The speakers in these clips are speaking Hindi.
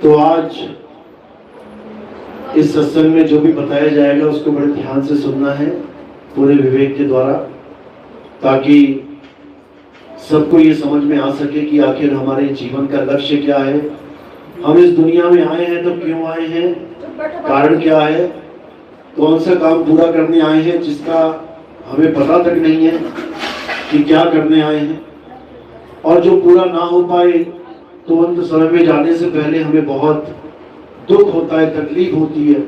तो आज इस सत्संग में जो भी बताया जाएगा उसको बड़े ध्यान से सुनना है, पूरे विवेक के द्वारा, ताकि सबको ये समझ में आ सके कि आखिर हमारे जीवन का लक्ष्य क्या है, हम इस दुनिया में आए हैं तो क्यों आए हैं, कारण क्या है, कौन सा काम पूरा करने आए हैं जिसका हमें पता तक नहीं है कि क्या करने आए हैं, और जो पूरा ना हो पाए तो अंत समय में जाने से पहले हमें बहुत दुख होता है, तकलीफ होती है,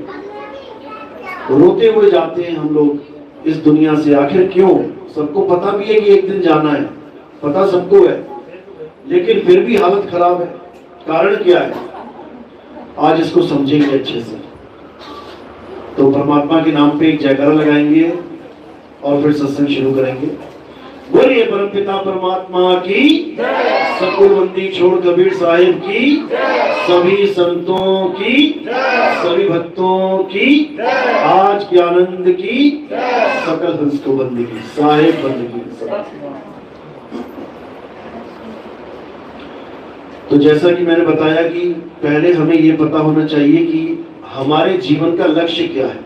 रोते हुए जाते हैं हम लोग इस दुनिया से। आखिर क्यों? सबको पता भी है कि एक दिन जाना है, पता सबको है, लेकिन फिर भी हालत खराब है। कारण क्या है? आज इसको समझेंगे अच्छे से। तो परमात्मा के नाम पे एक जयकारा लगाएंगे और फिर सत्संग शुरू करेंगे। बोलिए परमपिता परमात्मा की, सतगुरु बंदी छोड़ कबीर साहिब की, सभी संतों की, सभी भक्तों की, आज के आनंद की, सकल हंस को बंदी की, साहिब बंदी की। तो जैसा कि मैंने बताया कि पहले हमें ये पता होना चाहिए कि हमारे जीवन का लक्ष्य क्या है।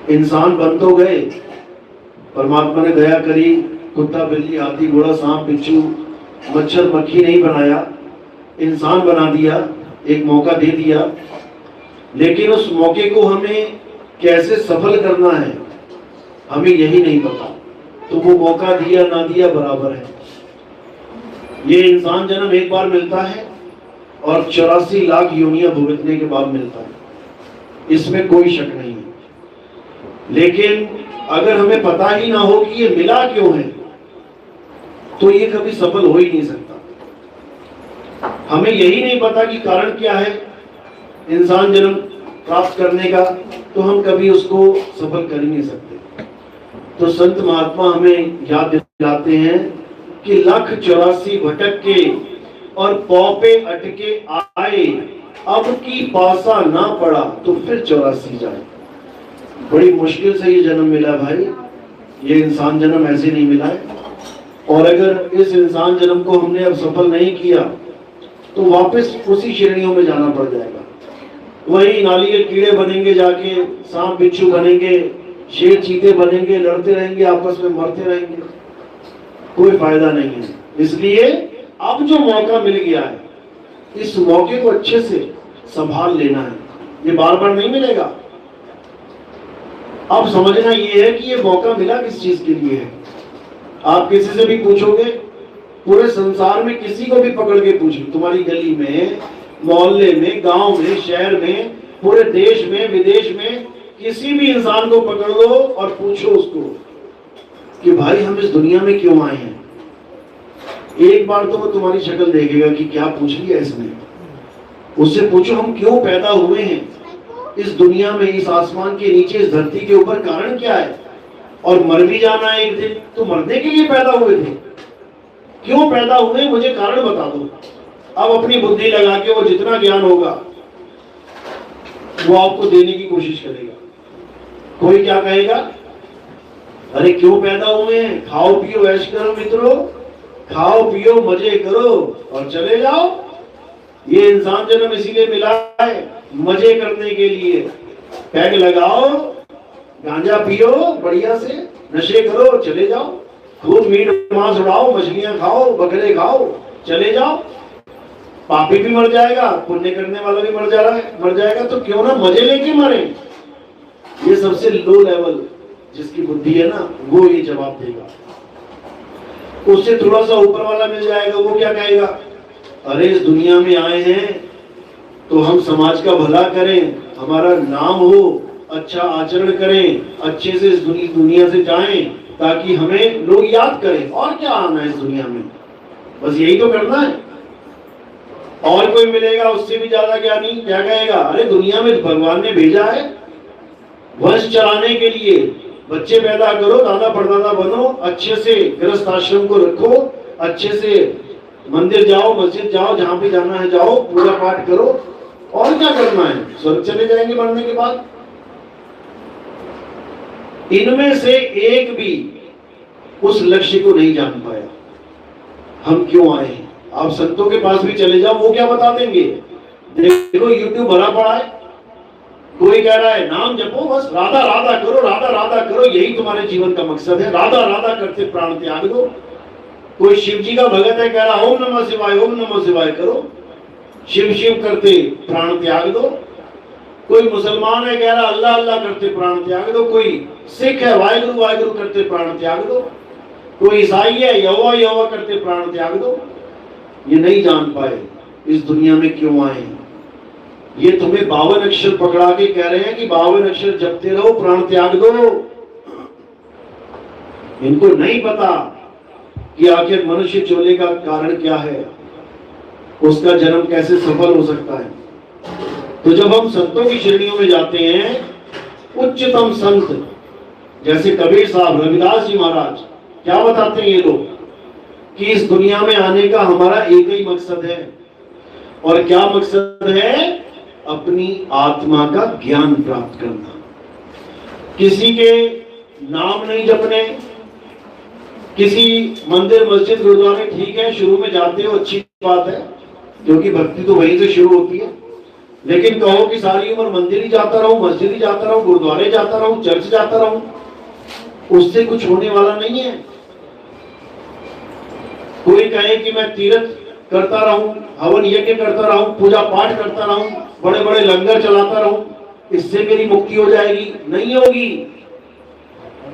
इंसान बन तो गए, परमात्मा ने दया करी, कुत्ता बिल्ली हाथी घोड़ा सांप बिच्छू मच्छर मक्खी नहीं बनाया, इंसान बना दिया, एक मौका दे दिया, लेकिन उस मौके को हमें कैसे सफल करना है हमें यही नहीं पता। तो वो मौका दिया ना दिया बराबर है। ये इंसान जन्म एक बार मिलता है और 84 लाख योनियां भुगतने के बाद मिलता है, इसमें कोई शक नहीं है। लेकिन अगर हमें पता ही ना हो कि ये मिला क्यों है तो ये कभी सफल हो ही नहीं सकता। हमें यही नहीं पता कि कारण क्या है इंसान जन्म प्राप्त करने का, तो हम कभी उसको सफल कर ही नहीं सकते। तो संत महात्मा हमें याद दिलाते हैं कि 1,84 भटक के और पौ पे अटके आए, अब की पासा ना पड़ा तो फिर 84 जाए। बड़ी मुश्किल से ये जन्म मिला भाई, ये इंसान जन्म ऐसे नहीं मिला है। और अगर इस इंसान जन्म को हमने अब सफल नहीं किया तो वापस उसी श्रेणियों में जाना पड़ जाएगा। वही नाली के कीड़े बनेंगे, जाके सांप बिच्छू बनेंगे, शेर चीते बनेंगे, लड़ते रहेंगे, आपस में मरते रहेंगे, कोई फायदा नहीं है। इसलिए अब जो मौका मिल गया है, इस मौके को अच्छे से संभाल लेना है, ये बार बार नहीं मिलेगा। अब समझना ये है कि ये मौका मिला किस चीज के लिए है। आप किसी से भी पूछोगे, पूरे संसार में किसी को भी पकड़ के पूछो, तुम्हारी गली में, मोहल्ले में, गांव में, शहर में, पूरे देश में, विदेश में, किसी भी इंसान को पकड़ लो और पूछो उसको कि भाई हम इस दुनिया में क्यों आए हैं। एक बार तो वो तुम्हारी शक्ल देखेगा कि क्या पूछ लिया इसने। उससे पूछो हम क्यों पैदा हुए हैं इस दुनिया में, इस आसमान के नीचे, इस धरती के ऊपर, कारण क्या है, और मर भी जाना है एक दिन, तो मरने के लिए पैदा हुए थे, क्यों पैदा हुए, मुझे कारण बता दो। अब अपनी बुद्धि लगा के वो जितना ज्ञान होगा वो आपको देने की कोशिश करेगा। कोई क्या कहेगा, अरे क्यों पैदा हुए हैं, खाओ पियो ऐश करो मित्रों, खाओ पियो मजे करो और चले जाओ। ये इंसान जन्म इसीलिए मिला है, मजे करने के लिए। पैग लगाओ, गांजा पियो, बढ़िया से नशे करो, चले जाओ, खूब मीट मांस उड़ाओ, मछलियां खाओ, बकरे खाओ, चले जाओ। पापी भी मर जाएगा, पुण्य करने वाला भी मर जाएगा, तो क्यों ना मजे लेके मरे। ये सबसे लो लेवल जिसकी बुद्धि है ना, वो ये जवाब देगा। उससे थोड़ा सा ऊपर वाला मिल जाएगा, वो क्या कहेगा, अरे इस दुनिया में आए हैं तो हम समाज का भला करें, हमारा नाम हो, अच्छा आचरण करें, अच्छे से इस दुनिया से जाएं ताकि हमें लोग याद करें। और क्या आना है इस दुनिया में, बस यही तो करना है। और कोई मिलेगा उससे भी ज्यादा ज्ञानी, क्या कहेगा, अरे दुनिया में भगवान ने भेजा है वंश चलाने के लिए, बच्चे पैदा करो, दादा परदादा बनो, अच्छे से गृहस्थ आश्रम को रखो, अच्छे से मंदिर जाओ, मस्जिद जाओ, जहां पे जाना है जाओ, पूजा पाठ करो, और क्या करना है, स्वर्ग चले जाएंगे मरने के बाद। इनमें से एक भी उस लक्ष्य को नहीं जान पाया, हम क्यों आए हैं। आप संतों के पास भी चले जाओ, वो क्या बता देंगे, देखो यूट्यूब भरा पड़ा है, कोई कह रहा है नाम जपो, बस राधा राधा करो, राधा राधा करो, यही तुम्हारे जीवन का मकसद है, राधा राधा करते प्राण त्याग दो। कोई शिव जी का भगत है, कह रहा ओम नमः शिवाय, ओम नमः शिवाय करो, शिव शिव करते प्राण त्याग दो। कोई मुसलमान है, कह रहा अल्लाह अल्लाह करते प्राण त्याग दो। कोई सिख है, वाहिगुरु वाहिगुरु करते प्राण त्याग दो। कोई ईसाई है, यहोवा यहोवा करते प्राण त्याग दो। ये नहीं जान पाए इस दुनिया में क्यों आए। ये तुम्हें 52 अक्षर पकड़ा के कह रहे हैं कि 52 अक्षर जपते रहो, प्राण त्याग दो। इनको नहीं पता कि आखिर मनुष्य चोले का कारण क्या है, उसका जन्म कैसे सफल हो सकता है। तो जब हम संतों की श्रेणियों में जाते हैं, उच्चतम संत जैसे कबीर साहब, रविदास जी महाराज, क्या बताते हैं ये लोग कि इस दुनिया में आने का हमारा एक ही मकसद है। और क्या मकसद है? अपनी आत्मा का ज्ञान प्राप्त करना। किसी के नाम नहीं जपने। किसी मंदिर मस्जिद गुरुद्वारे ठीक है, शुरू में जाते हो, अच्छी बात है, क्योंकि भक्ति तो वहीं से शुरू होती है। लेकिन कहो कि सारी उम्र मंदिर ही जाता रहूं, मस्जिद ही जाता रहूं, गुरुद्वारे जाता रहूं, चर्च जाता रहूं, उससे कुछ होने वाला नहीं है। कोई कहे कि मैं तीर्थ करता रहूं, हवन यज्ञ करता रहूं, पूजा पाठ करता रहूं, बड़े बड़े लंगर चलाता रहूं, इससे मेरी मुक्ति हो जाएगी, नहीं होगी।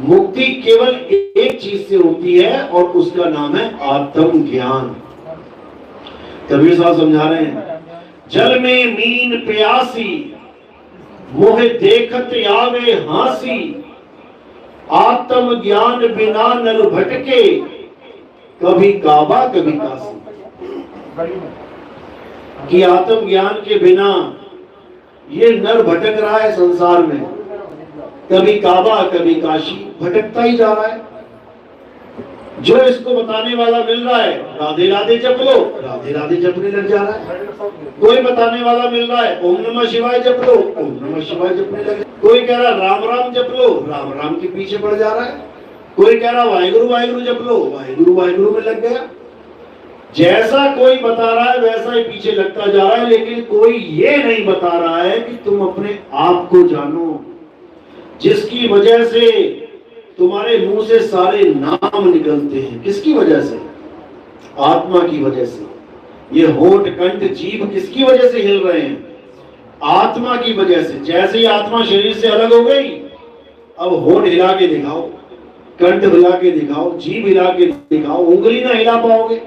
मुक्ति केवल एक चीज से होती है और उसका नाम है आत्म ज्ञान। कबीर साहब समझा रहे हैं, जल में मीन प्यासी, मोह देखत आवे हासी, आत्म ज्ञान बिना नर भटके, कभी काबा कभी काशी। कि आत्म ज्ञान के बिना ये नर भटक रहा है संसार में, कभी काबा कभी काशी, भटकता ही जा रहा है। जो इसको बताने वाला मिल रहा है, राधे राधे जप लो, राधे राधे जपने लग जा रहा है। कोई बताने वाला मिल रहा है, ओम नमः शिवाय जप लो, ओम नमः शिवाय जपने लग। कोई कह रहा राम राम जप लो, राम राम के पीछे पड़ जा रहा है। कोई कह रहा वाहिगुरु वाहिगुरु जप लो, वाहिगुरु वाहिगुरु में लग गया। जैसा कोई बता रहा है वैसा ही पीछे लगता जा रहा है, लेकिन कोई ये नहीं बता रहा है कि तुम अपने आप को जानो, जिसकी वजह से तुम्हारे मुंह से सारे नाम निकलते हैं। किसकी वजह से? आत्मा की वजह से। ये होंठ कंठ जीभ किसकी वजह से हिल रहे हैं? आत्मा की वजह से। जैसे ही आत्मा शरीर से अलग हो गई, अब होंठ हिला के दिखाओ, कंठ हिला के दिखाओ, जीभ हिला के दिखाओ, उंगली ना हिला पाओगे।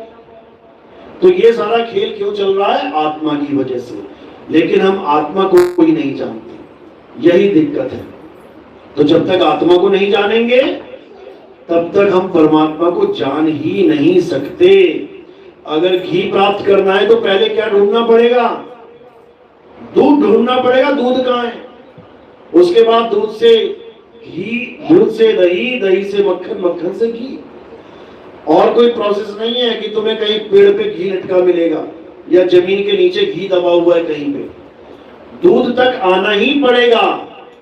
तो ये सारा खेल क्यों चल रहा है? आत्मा की वजह से। लेकिन हम आत्मा को कोई नहीं जानते, यही दिक्कत है। तो जब तक आत्मा को नहीं जानेंगे तब तक हम परमात्मा को जान ही नहीं सकते। अगर घी प्राप्त करना है तो पहले क्या ढूंढना पड़ेगा? दूध ढूंढना पड़ेगा। दूध कहाँ है? उसके बाद दूध से घी, दूध से दही, दही से मक्खन, मक्खन से घी। और कोई प्रोसेस नहीं है कि तुम्हें कहीं पेड़ पे घी लटका मिलेगा या जमीन के नीचे घी दबा हुआ है कहीं पे। दूध तक आना ही पड़ेगा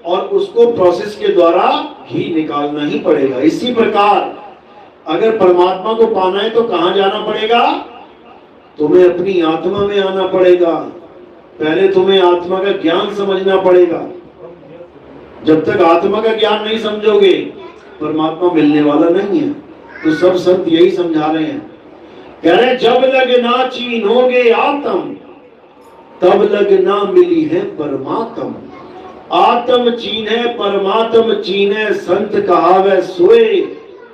और उसको प्रोसेस के द्वारा घी निकालना ही पड़ेगा। इसी प्रकार अगर परमात्मा को पाना है तो कहां जाना पड़ेगा? तुम्हें अपनी आत्मा में आना पड़ेगा। पहले तुम्हें आत्मा का ज्ञान समझना पड़ेगा। जब तक आत्मा का ज्ञान नहीं समझोगे परमात्मा मिलने वाला नहीं है। तो सब संत यही समझा रहे हैं, कह रहे जब लग ना चीनोगे आत्म, तब लग ना मिली है परमात्म। आत्म चीन्हे परमात्म चीन्हे, संत कहावे सोए,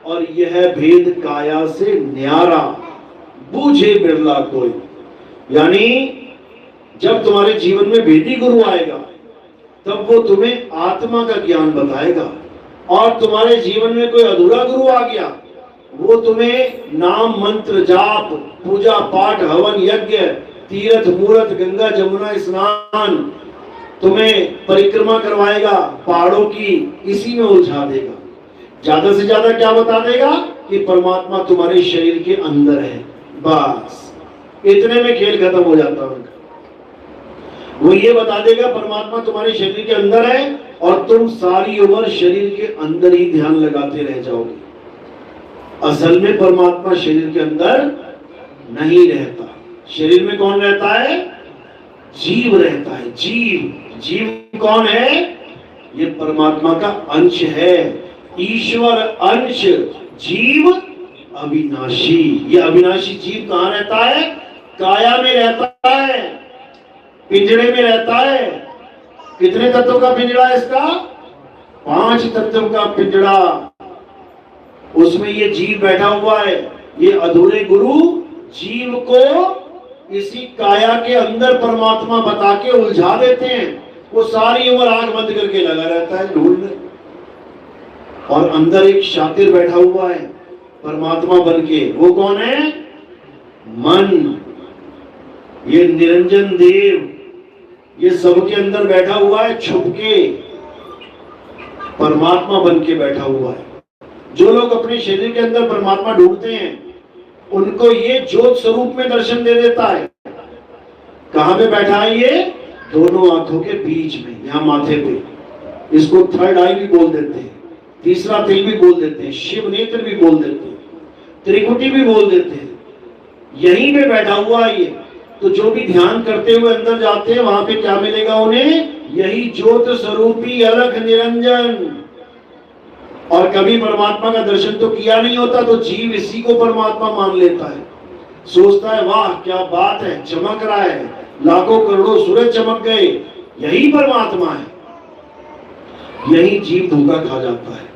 और यह भेद काया से न्यारा, बूझे बिरला कोई। यानी जब तुम्हारे जीवन में भेदी गुरु आएगा तब वो तुम्हें आत्मा का ज्ञान बताएगा। और तुम्हारे जीवन में कोई अधूरा गुरु आ गया, वो तुम्हें नाम मंत्र जाप, पूजा पाठ, हवन यज्ञ, तीर्थ मूर्त, गंगा जमुना स्नान, तुम्हें परिक्रमा करवाएगा पहाड़ों की, इसी में उलझा देगा। ज्यादा से ज्यादा क्या बता देगा कि परमात्मा तुम्हारे शरीर के अंदर है, बस इतने में खेल खत्म हो जाता है। वो ये बता देगा परमात्मा तुम्हारे शरीर के अंदर है और तुम सारी उम्र शरीर के अंदर ही ध्यान लगाते रह जाओगे। असल में परमात्मा शरीर के अंदर नहीं रहता। शरीर में कौन रहता है? जीव रहता है। जीव, जीव कौन है? ये परमात्मा का अंश है। ईश्वर अंश, जीव अविनाशी। ये अविनाशी जीव कहाँ रहता है? काया में रहता है, पिंजड़े में रहता है। कितने तत्वों का पिंजड़ा है इसका? 5 तत्वों का पिंजड़ा। उसमें ये जीव बैठा हुआ है। ये अधूरे गुरु जीव को इसी काया के अंदर परमात्मा बता के उलझा देते हैं। वो सारी उम्र आंख बंद करके लगा रहता है ढूंढने, और अंदर एक शातिर बैठा हुआ है परमात्मा बन के। वो कौन है? मन। ये निरंजन देव ये सबके अंदर बैठा हुआ है, छुप के परमात्मा बन के बैठा हुआ है। जो लोग अपने शरीर के अंदर परमात्मा ढूंढते हैं उनको ये ज्योत स्वरूप में दर्शन दे देता है। कहां पे बैठा है ये? दोनों आंखों के बीच में, यहां माथे पे। इसको थर्ड आई भी बोल देते हैं, तीसरा तिल भी बोल देते हैं, शिव नेत्र भी बोल देते हैं, त्रिकुटी भी बोल देते हैं। यहीं पे बैठा हुआ है ये। तो जो भी ध्यान करते हुए अंदर जाते हैं वहां पे क्या मिलेगा उन्हें? यही ज्योत स्वरूपी अलख निरंजन। और कभी परमात्मा का दर्शन तो किया नहीं होता, तो जीव इसी को परमात्मा मान लेता है। सोचता है वाह क्या बात है, चमक रहा है, लाखों करोड़ों सूरज चमक गए, यही परमात्मा है। यही जीव धोखा खा जाता है।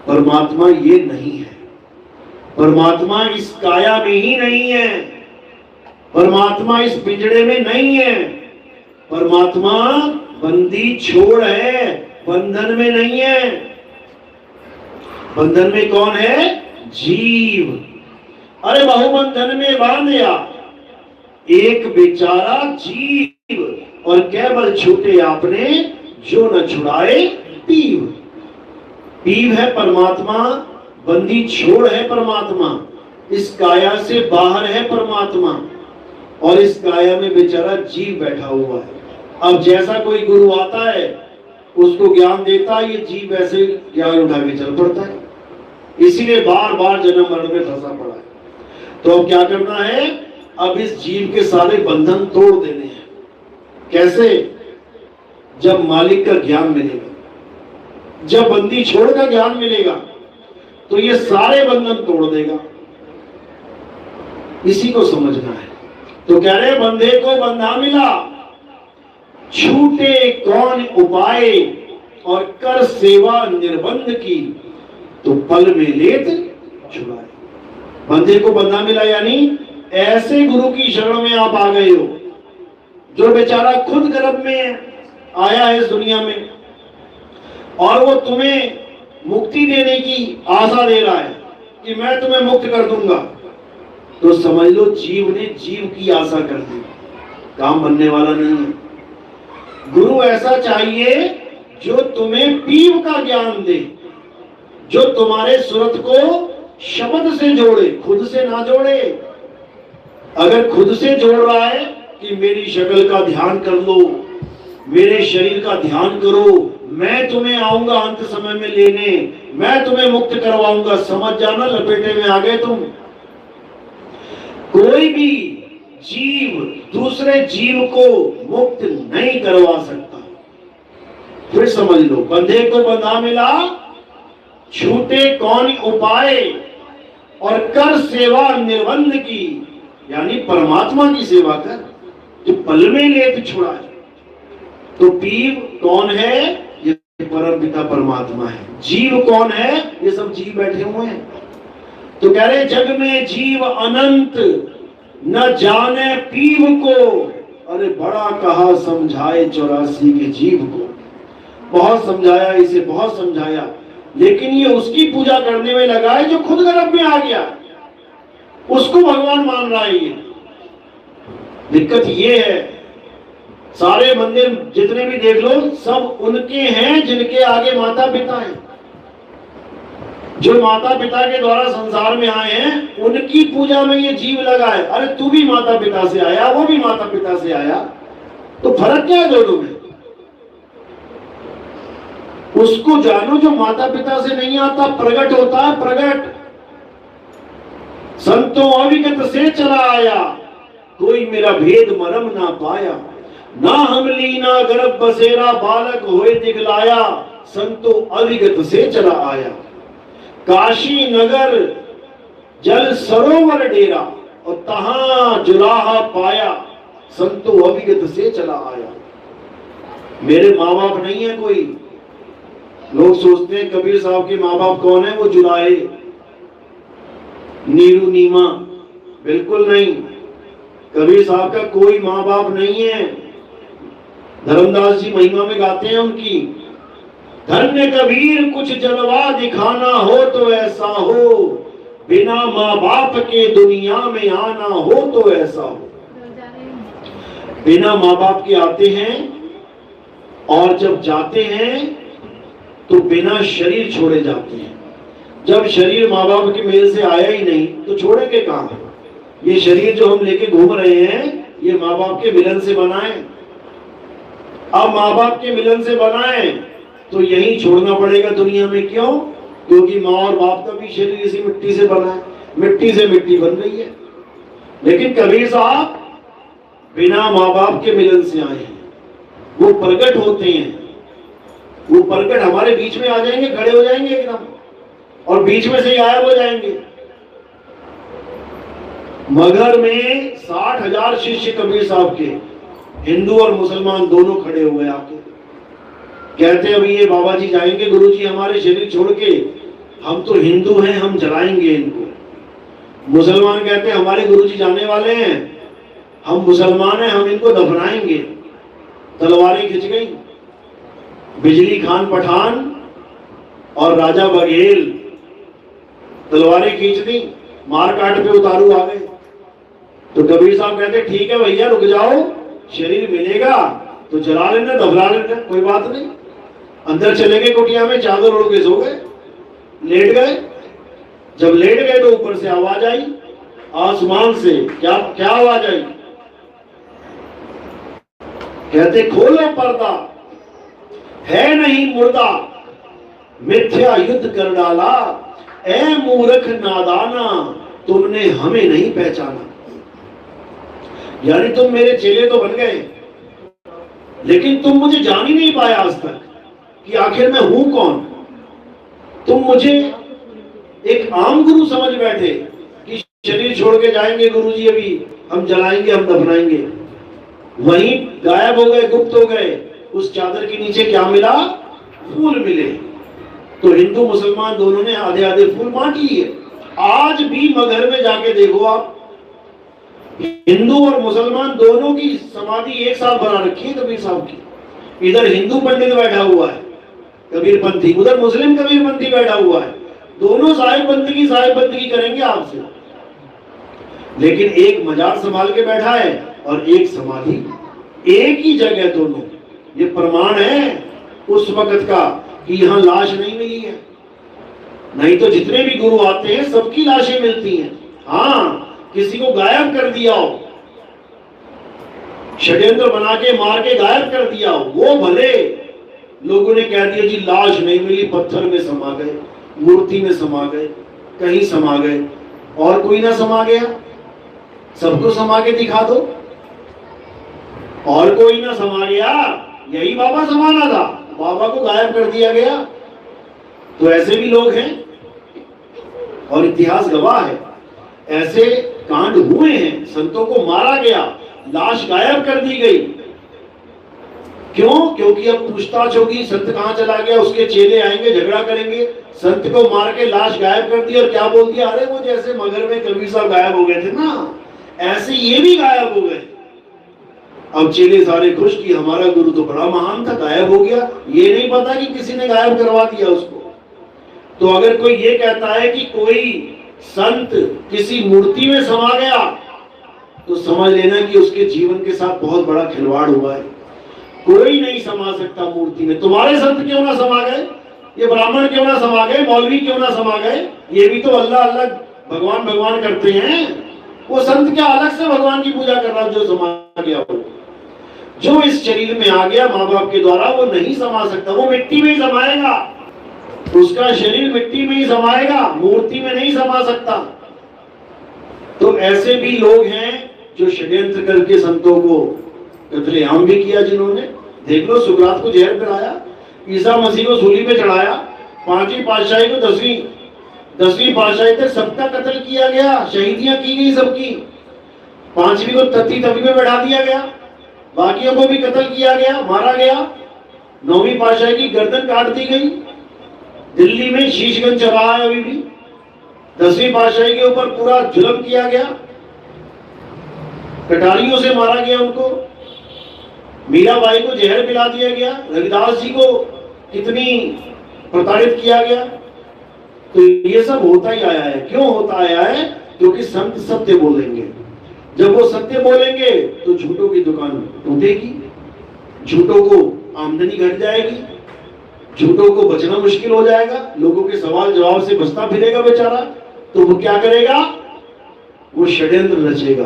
परमात्मा ये नहीं है। परमात्मा इस काया में ही नहीं है। परमात्मा इस पिंजड़े में नहीं है। परमात्मा बंदी छोड़ है, बंधन में नहीं है। बंधन में कौन है? जीव। अरे बहुबंधन में बांधिया एक बेचारा जीव, और केवल छूटे आपने जो न छुड़ाए पीव। पीव है परमात्मा, बंदी छोड़ है परमात्मा। इस काया से बाहर है परमात्मा, और इस काया में बेचारा जीव बैठा हुआ है। अब जैसा कोई गुरु आता है उसको ज्ञान देता है, ये जीव ऐसे ज्ञान उठा के चल पड़ता है। इसीलिए बार बार जन्म मरण में फंसा पड़ा है। तो अब क्या करना है? अब इस जीव के सारे बंधन तोड़ देने हैं। कैसे? जब मालिक का ज्ञान मिलेगा, जब बंदी छोड़ का ज्ञान मिलेगा, तो ये सारे बंधन तोड़ देगा। इसी को समझना है। तो कह रहे बंधे को बंधा मिला, छूटे कौन उपाय, और कर सेवा निर्बंध की, तो पल में लेत छुड़ाए। बंधे को बंधा मिला यानी ऐसे गुरु की शरण में आप आ गए हो जो बेचारा खुद गर्भ में आया है इस दुनिया में, और वो तुम्हें मुक्ति देने की आशा दे रहा है कि मैं तुम्हें मुक्त कर दूंगा। तो समझ लो जीव ने जीव की आशा कर दी, काम बनने वाला नहीं है। गुरु ऐसा चाहिए जो तुम्हें पीव का ज्ञान दे, जो तुम्हारे सुरत को शब्द से जोड़े, खुद से ना जोड़े। अगर खुद से जोड़ रहा है कि मेरी शक्ल का ध्यान कर लो, मेरे शरीर का ध्यान करो, मैं तुम्हें आऊंगा अंत समय में लेने, मैं तुम्हें मुक्त करवाऊंगा, समझ जाना लपेटे में आ गए तुम। कोई भी जीव दूसरे जीव को मुक्त नहीं करवा सकता। फिर समझ लो, बंधे को बंधा मिला, छूटे कौन उपाय, और कर सेवा निर्बंध की, यानी परमात्मा की सेवा कर जो पल में लेत छुड़ाए। तो पीव कौन है? ये परम पिता परमात्मा है। जीव कौन है? ये सब जीव बैठे हुए हैं। तो कह रहे जग में जीव अनंत, न जाने पीव को। अरे बड़ा कहा समझाए 84 के जीव को। बहुत समझाया इसे, बहुत समझाया, लेकिन ये उसकी पूजा करने में लगा है जो खुद गर्भ में आ गया, उसको भगवान मान रहा है। ये दिक्कत ये है, सारे मंदिर जितने भी देख लो सब उनके हैं जिनके आगे माता पिता हैं। जो माता पिता के द्वारा संसार में आए हैं उनकी पूजा में ये जीव लगा है। अरे तू भी माता पिता से आया, वो भी माता पिता से आया, तो फर्क क्या है दोनों में? उसको जानो जो माता पिता से नहीं आता, प्रगट होता है प्रगट। संतों अविगत से चला आया, कोई मेरा भेद मरम ना पाया। ना हम लीना गर्भ बसेरा बालक होए दिखलाया, संतो अविगत से चला आया। काशी नगर जल सरोवर डेरा, और तहां जुलाहा पाया, संतो अविगत से चला आया। मेरे माँ बाप नहीं है कोई। लोग सोचते हैं कबीर साहब के माँ बाप कौन है, वो जुलाहे नीरू नीमा। बिल्कुल नहीं, कबीर साहब का कोई माँ बाप नहीं है। धर्मदास जी महिमा में गाते हैं उनकी, धन्य कबीर कुछ जलवा दिखाना हो तो ऐसा हो, बिना माँ बाप के दुनिया में आना हो तो ऐसा हो। बिना माँ बाप के आते हैं और जब जाते हैं तो बिना शरीर छोड़े जाते हैं। जब शरीर माँ बाप के मेल से आया ही नहीं तो छोड़ेंगे कहां? ये शरीर जो हम लेके घूम रहे हैं ये माँ बाप के मिलन से बना है। अब माँ बाप के मिलन से बना है तो यही छोड़ना पड़ेगा दुनिया में। क्यों? क्योंकि माँ और बाप का भी शरीर इसी मिट्टी से बना है, मिट्टी से मिट्टी बन रही है। लेकिन कबीर साहब बिना माँ बाप के मिलन से आए हैं, वो प्रकट होते हैं। वो प्रकट हमारे बीच में आ जाएंगे, खड़े हो जाएंगे एकदम, और बीच में से गायब हो जाएंगे। मगहर में 60,000 शिष्य कबीर साहब के, हिंदू और मुसलमान दोनों खड़े हुए आके कहते अभी ये बाबा जी जाएंगे गुरुजी हमारे शरीर छोड़ के, हम तो हिंदू हैं, हम जलाएंगे इनको। मुसलमान कहते हमारे गुरुजी जाने वाले हैं, हम मुसलमान हैं, हम इनको दफनाएंगे। तलवारें खिंच गई। बिजली खान पठान और राजा बघेल तलवारें खींच दी, मार काट पे उतारू आ गए। तो कबीर साहब कहते ठीक है भैया रुक जाओ, शरीर मिलेगा तो जला लेना, दफना लेना, कोई बात नहीं। अंदर चले गए कुटिया में, चादर ओढ़ के सो गए, लेट गए। जब लेट गए तो ऊपर से आवाज आई, आसमान से। क्या क्या आवाज आई? कहते खोलो पर्दा, है नहीं मुर्दा, मिथ्या युद्ध कर डाला, ए मूर्ख नादाना, तुमने हमें नहीं पहचाना। यानी तुम मेरे चेले तो बन गए, लेकिन तुम मुझे जान ही नहीं पाया आज तक कि आखिर मैं हूं कौन। तुम मुझे एक आम गुरु समझ बैठे कि शरीर छोड़ के जाएंगे गुरुजी, अभी हम जलाएंगे, हम दफनाएंगे। वहीं गायब हो गए, गुप्त हो गए। उस चादर के नीचे क्या मिला? फूल मिले। तो हिंदू मुसलमान दोनों ने आधे आधे फूल बांट लिए। आज भी मगहर में जाके देखो आप, हिंदू और मुसलमान दोनों की समाधि एक साथ बना रखी है कबीर साहब की। इधर हिंदू पंडित बैठा हुआ है कबीरपंथी, उधर मुस्लिम कबीरपंथी बैठा हुआ है। दोनों साहिब बंदगी करेंगे आपसे, लेकिन एक मजार संभाल के बैठा है और एक समाधि, एक ही जगह दोनों। ये प्रमाण है उस वक्त का कि यहाँ लाश नहीं मिली है। नहीं तो जितने भी गुरु आते हैं सबकी लाशें मिलती हैं। हाँ, किसी को गायब कर दिया हो, षड्यंत्र बना के मार के गायब कर दिया हो, वो भले लोगों ने कह दिया जी लाश नहीं मिली, पत्थर में समा गए, मूर्ति में समा गए, कहीं समा गए, और कोई ना समा गया, सबको समा के दिखा दो। और कोई ना समा गया, यही बाबा समाना था, बाबा को गायब कर दिया गया। तो ऐसे भी लोग हैं और इतिहास गवाह है, ऐसे कांड हुए हैं। संतों को मारा गया, लाश गायब कर दी गई। क्यों? क्योंकि अब पूछताछ होगी, संत कहां चला गया, उसके चेले आएंगे, झगड़ा करेंगे। संत को मार के लाश गायब कर दी और क्या बोल दिया, अरे वो जैसे मगहर में कबीर साहब गायब हो गए थे ना, ऐसे ये भी गायब हो गए। अब चेले सारे खुश कि हमारा गुरु तो बड़ा महान था, गायब हो गया। ये नहीं पता कि किसी ने गायब करवा दिया उसको। तो अगर कोई ये कहता है कि कोई संत किसी मूर्ति में समा गया, तो समझ लेना कि उसके जीवन के साथ बहुत बड़ा खिलवाड़ हुआ है। कोई नहीं समा सकता मूर्ति में। तुम्हारे संत क्यों ना समा गए, ये ब्राह्मण क्यों ना समा गए, मौलवी क्यों ना समा गए, ये भी तो अल्लाह अल्लाह भगवान भगवान करते हैं। वो संत क्या अलग से भगवान की पूजा कर रहा जो समा गया हो। जो इस शरीर में आ गया माँ बाप के द्वारा, वो नहीं समा सकता, वो मिट्टी में ही समाएगा, उसका शरीर मिट्टी में ही समाएगा, मूर्ति में नहीं समा सकता। तो ऐसे भी लोग हैं जो षड्यंत्र करके संतों को कत्लेआम भी किया जिन्होंने। देख लो, सुकरात को जहर पिलाया, ईसा मसीह को सूली पे चढ़ाया, पांचवी पातशाही को दसवीं पातशाही तक सबका कत्ल किया गया, शहीदियां की गई सबकी। पांचवी को तत्ती तवी में बैठा दिया गया, बाकियों को भी कत्ल किया गया, मारा गया। नौवीं पातशाही की गर्दन काट दी गई। दिल्ली में शीशगंज चौराहा है अभी भी। 10वीं पातशाही के ऊपर पूरा जुल्म किया गया, कटारियों से मारा गया उनको। मीराबाई को जहर पिला दिया गया, रविदास जी को कितनी प्रताड़ित किया गया। तो ये सब होता ही आया है। क्यों होता आया है? क्योंकि संत सत्य बोलेंगे। जब वो सत्य बोलेंगे तो झूठों की दुकान टूटेगी, झूठों को आमदनी घट जाएगी, झूठों को बचना मुश्किल हो जाएगा, लोगों के सवाल जवाब से बचता फिरेगा बेचारा। तो वो क्या करेगा? वो षड्यंत्र रचेगा।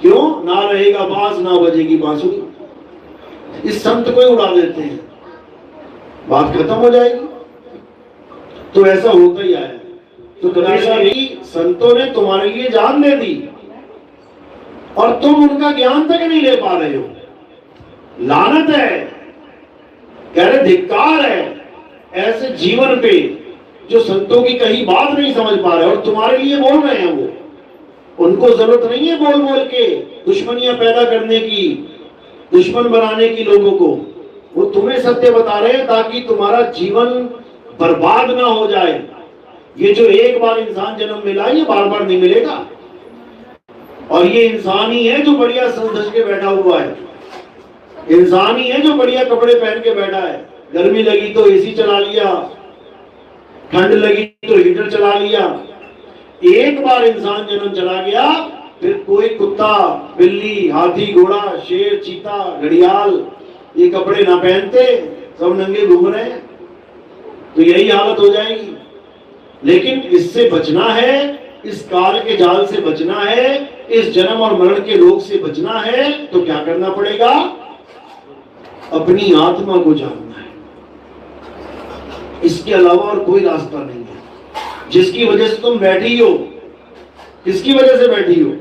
क्यों? ना रहेगा बांस, ना बजेगी बांसुरी। इस संत को ही उड़ा देते हैं, बात खत्म हो जाएगी। तो ऐसा होता ही आया। तो कबीर साहब, संतों ने तुम्हारे लिए जान दे दी और तुम उनका ज्ञान तक नहीं ले पा रहे हो। लानत है, कह रहे धिक्कार है ऐसे जीवन पे जो संतों की कहीं बात नहीं समझ पा रहे और तुम्हारे लिए बोल रहे हैं। वो उनको जरूरत नहीं है बोल बोल के दुश्मनियां पैदा करने की, दुश्मन बनाने की लोगों को। वो तुम्हें सत्य बता रहे हैं ताकि तुम्हारा जीवन बर्बाद ना हो जाए। ये जो एक बार इंसान जन्म मिला, ये बार बार नहीं मिलेगा। और ये इंसान ही है जो बढ़िया सज के बैठा हुआ है, इंसान ही है जो बढ़िया कपड़े पहन के बैठा है। गर्मी लगी तो एसी चला लिया, ठंड लगी तो हीटर चला लिया। एक बार इंसान जन्म चला गया, फिर कोई कुत्ता, बिल्ली, हाथी, घोड़ा, शेर, चीता, घड़ियाल ये कपड़े ना पहनते, सब नंगे घूम रहे हैं। तो यही हालत हो जाएगी। लेकिन इससे बचना है, इस काल के जाल से बचना है, इस जन्म और मरण के रोग से बचना है। तो क्या करना पड़ेगा? अपनी आत्मा को जानना है। इसके अलावा और कोई रास्ता नहीं है। जिसकी वजह से तुम बैठी हो, किसकी वजह से बैठी हो?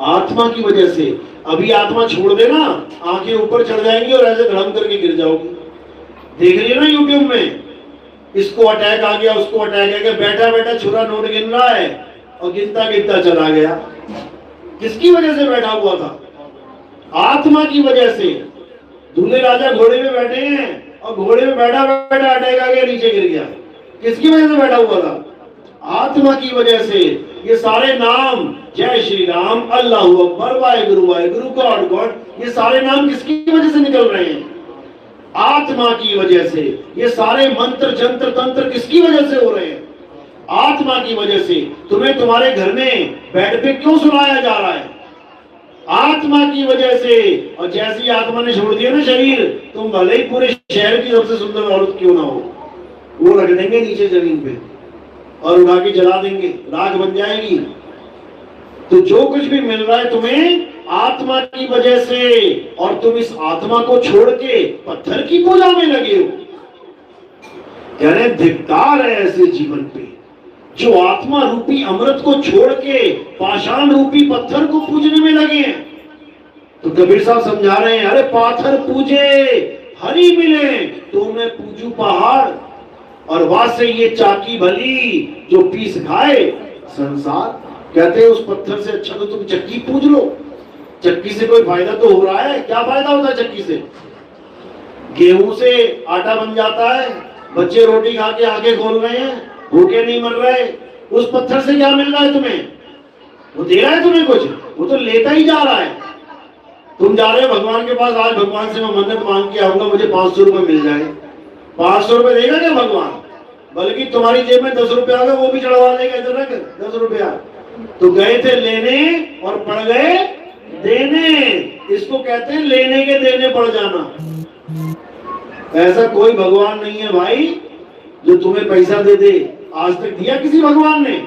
आत्मा की वजह से। अभी आत्मा छोड़ देना, आंखें ऊपर चढ़ जाएंगी और ऐसे धड़म करके गिर जाओगी। देख रही है ना यूट्यूब में, इसको अटैक आ गया, उसको अटैक आ गया, बैठा बैठा छुरा नोट गिन रहा है और गिनता गिनता चला गया। किसकी वजह से बैठा हुआ था? आत्मा की वजह से। दूल्हे राजा घोड़े में बैठे हैं और घोड़े में बैठा बैठा अटैक आ गया, नीचे गिर गया। किसकी वजह से बैठा हुआ था? आत्मा की वजह से। ये सारे नाम, जय श्री राम, अल्लाह अकबर, वाहेगुरु गॉड गॉड, ये सारे नाम किसकी वजह से निकल रहे हैं? आत्मा की वजह से। ये सारे मंत्र जंत्र तंत्र किसकी वजह से हो रहे हैं? आत्मा की वजह से। तुम्हें तुम्हारे घर में बेड पे क्यों सुलाया जा रहा है? आत्मा की वजह से। और जैसी आत्मा ने छोड़ दिया ना शरीर, तुम भले ही पूरे शहर की सबसे सुंदर औरत क्यों ना हो, वो रख देंगे नीचे जमीन पे और उठा के जला देंगे, राख बन जाएगी। तो जो कुछ भी मिल रहा है तुम्हें आत्मा की वजह से, और तुम इस आत्मा को छोड़ के पत्थर की पूजा में लगे हो। कह रहे धिक्कार है ऐसे जीवन पे जो आत्मा रूपी अमृत को छोड़ के पाषाण रूपी पत्थर को पूजने में लगे हैं। तो कबीर साहब समझा रहे हैं, अरे पाथर पूजे हरि मिले, तो मैं पूजू पहाड़, और वासे ये चाकी भली जो पीस खाए संसार। कहते हैं उस पत्थर से अच्छा तो तुम चक्की पूज लो। चक्की से कोई फायदा तो हो रहा है? क्या फायदा होता है चक्की से? गेहूं से आटा बन जाता है, बच्चे रोटी खा के आंखें खोल रहे हैं, भूखे नहीं मर रहे। उस पत्थर से क्या मिल रहा है तुम्हें? वो दे रहा है तुम्हें कुछ? वो तो लेता ही जा रहा है। तुम जा रहे हो भगवान के पास, आज भगवान से मैं मन्नत मांग के आऊंगा, मुझे 500 रुपए मिल जाए। 500 रुपए देगा क्या भगवान? बल्कि तुम्हारी जेब में 10 रुपया होगा, वो भी चढ़वा देगा। इधर रख 10 रुपया। तो गए थे लेने और पड़ गए देने। इसको कहते हैं लेने के देने पड़ जाना। ऐसा कोई भगवान नहीं है भाई जो तुम्हें पैसा दे दे। आज तक दिया किसी भगवान ने?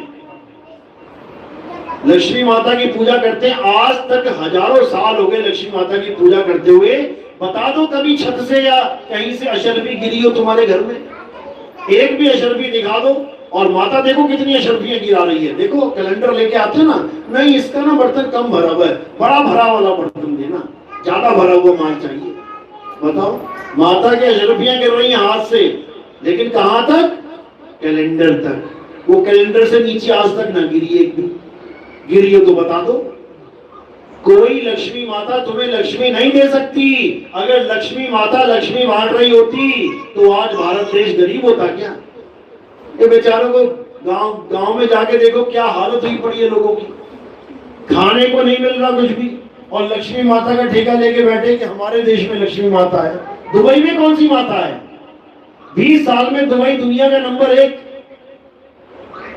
लक्ष्मी माता की पूजा करते हैं, आज तक हजारों साल हो गए लक्ष्मी माता की पूजा करते हुए। बता दो कभी छत से या कहीं से अशर्फी गिरी हो तुम्हारे घर में? एक भी अशर्फी दिखा दो। और माता देखो कितनी अशर्फियां गिरा रही है। देखो कैलेंडर लेके आते ना, नहीं इसका ना बर्तन कम भरा हुआ है, बड़ा भरा वाला बर्तन देना। ज्यादा भरा हुआ माल चाहिए। बताओ, माता की अशरफियां गिर रही हैं हाथ से, लेकिन कहां तक? कैलेंडर तक। वो कैलेंडर से नीचे आज तक ना गिरी एक भी। गिरी हो तो बता दो। कोई लक्ष्मी माता तुम्हें लक्ष्मी नहीं दे सकती। अगर लक्ष्मी माता लक्ष्मी बांट रही होती तो आज भारत देश गरीब होता क्या? ये बेचारों को गांव में जाके देखो क्या हालत हुई पड़ी है लोगों की। खाने को नहीं मिल रहा कुछ भी, और लक्ष्मी माता का ठेका लेके बैठे कि हमारे देश में लक्ष्मी माता है। दुबई में कौन सी माता है? 20 साल में दुबई दुनिया का नंबर 1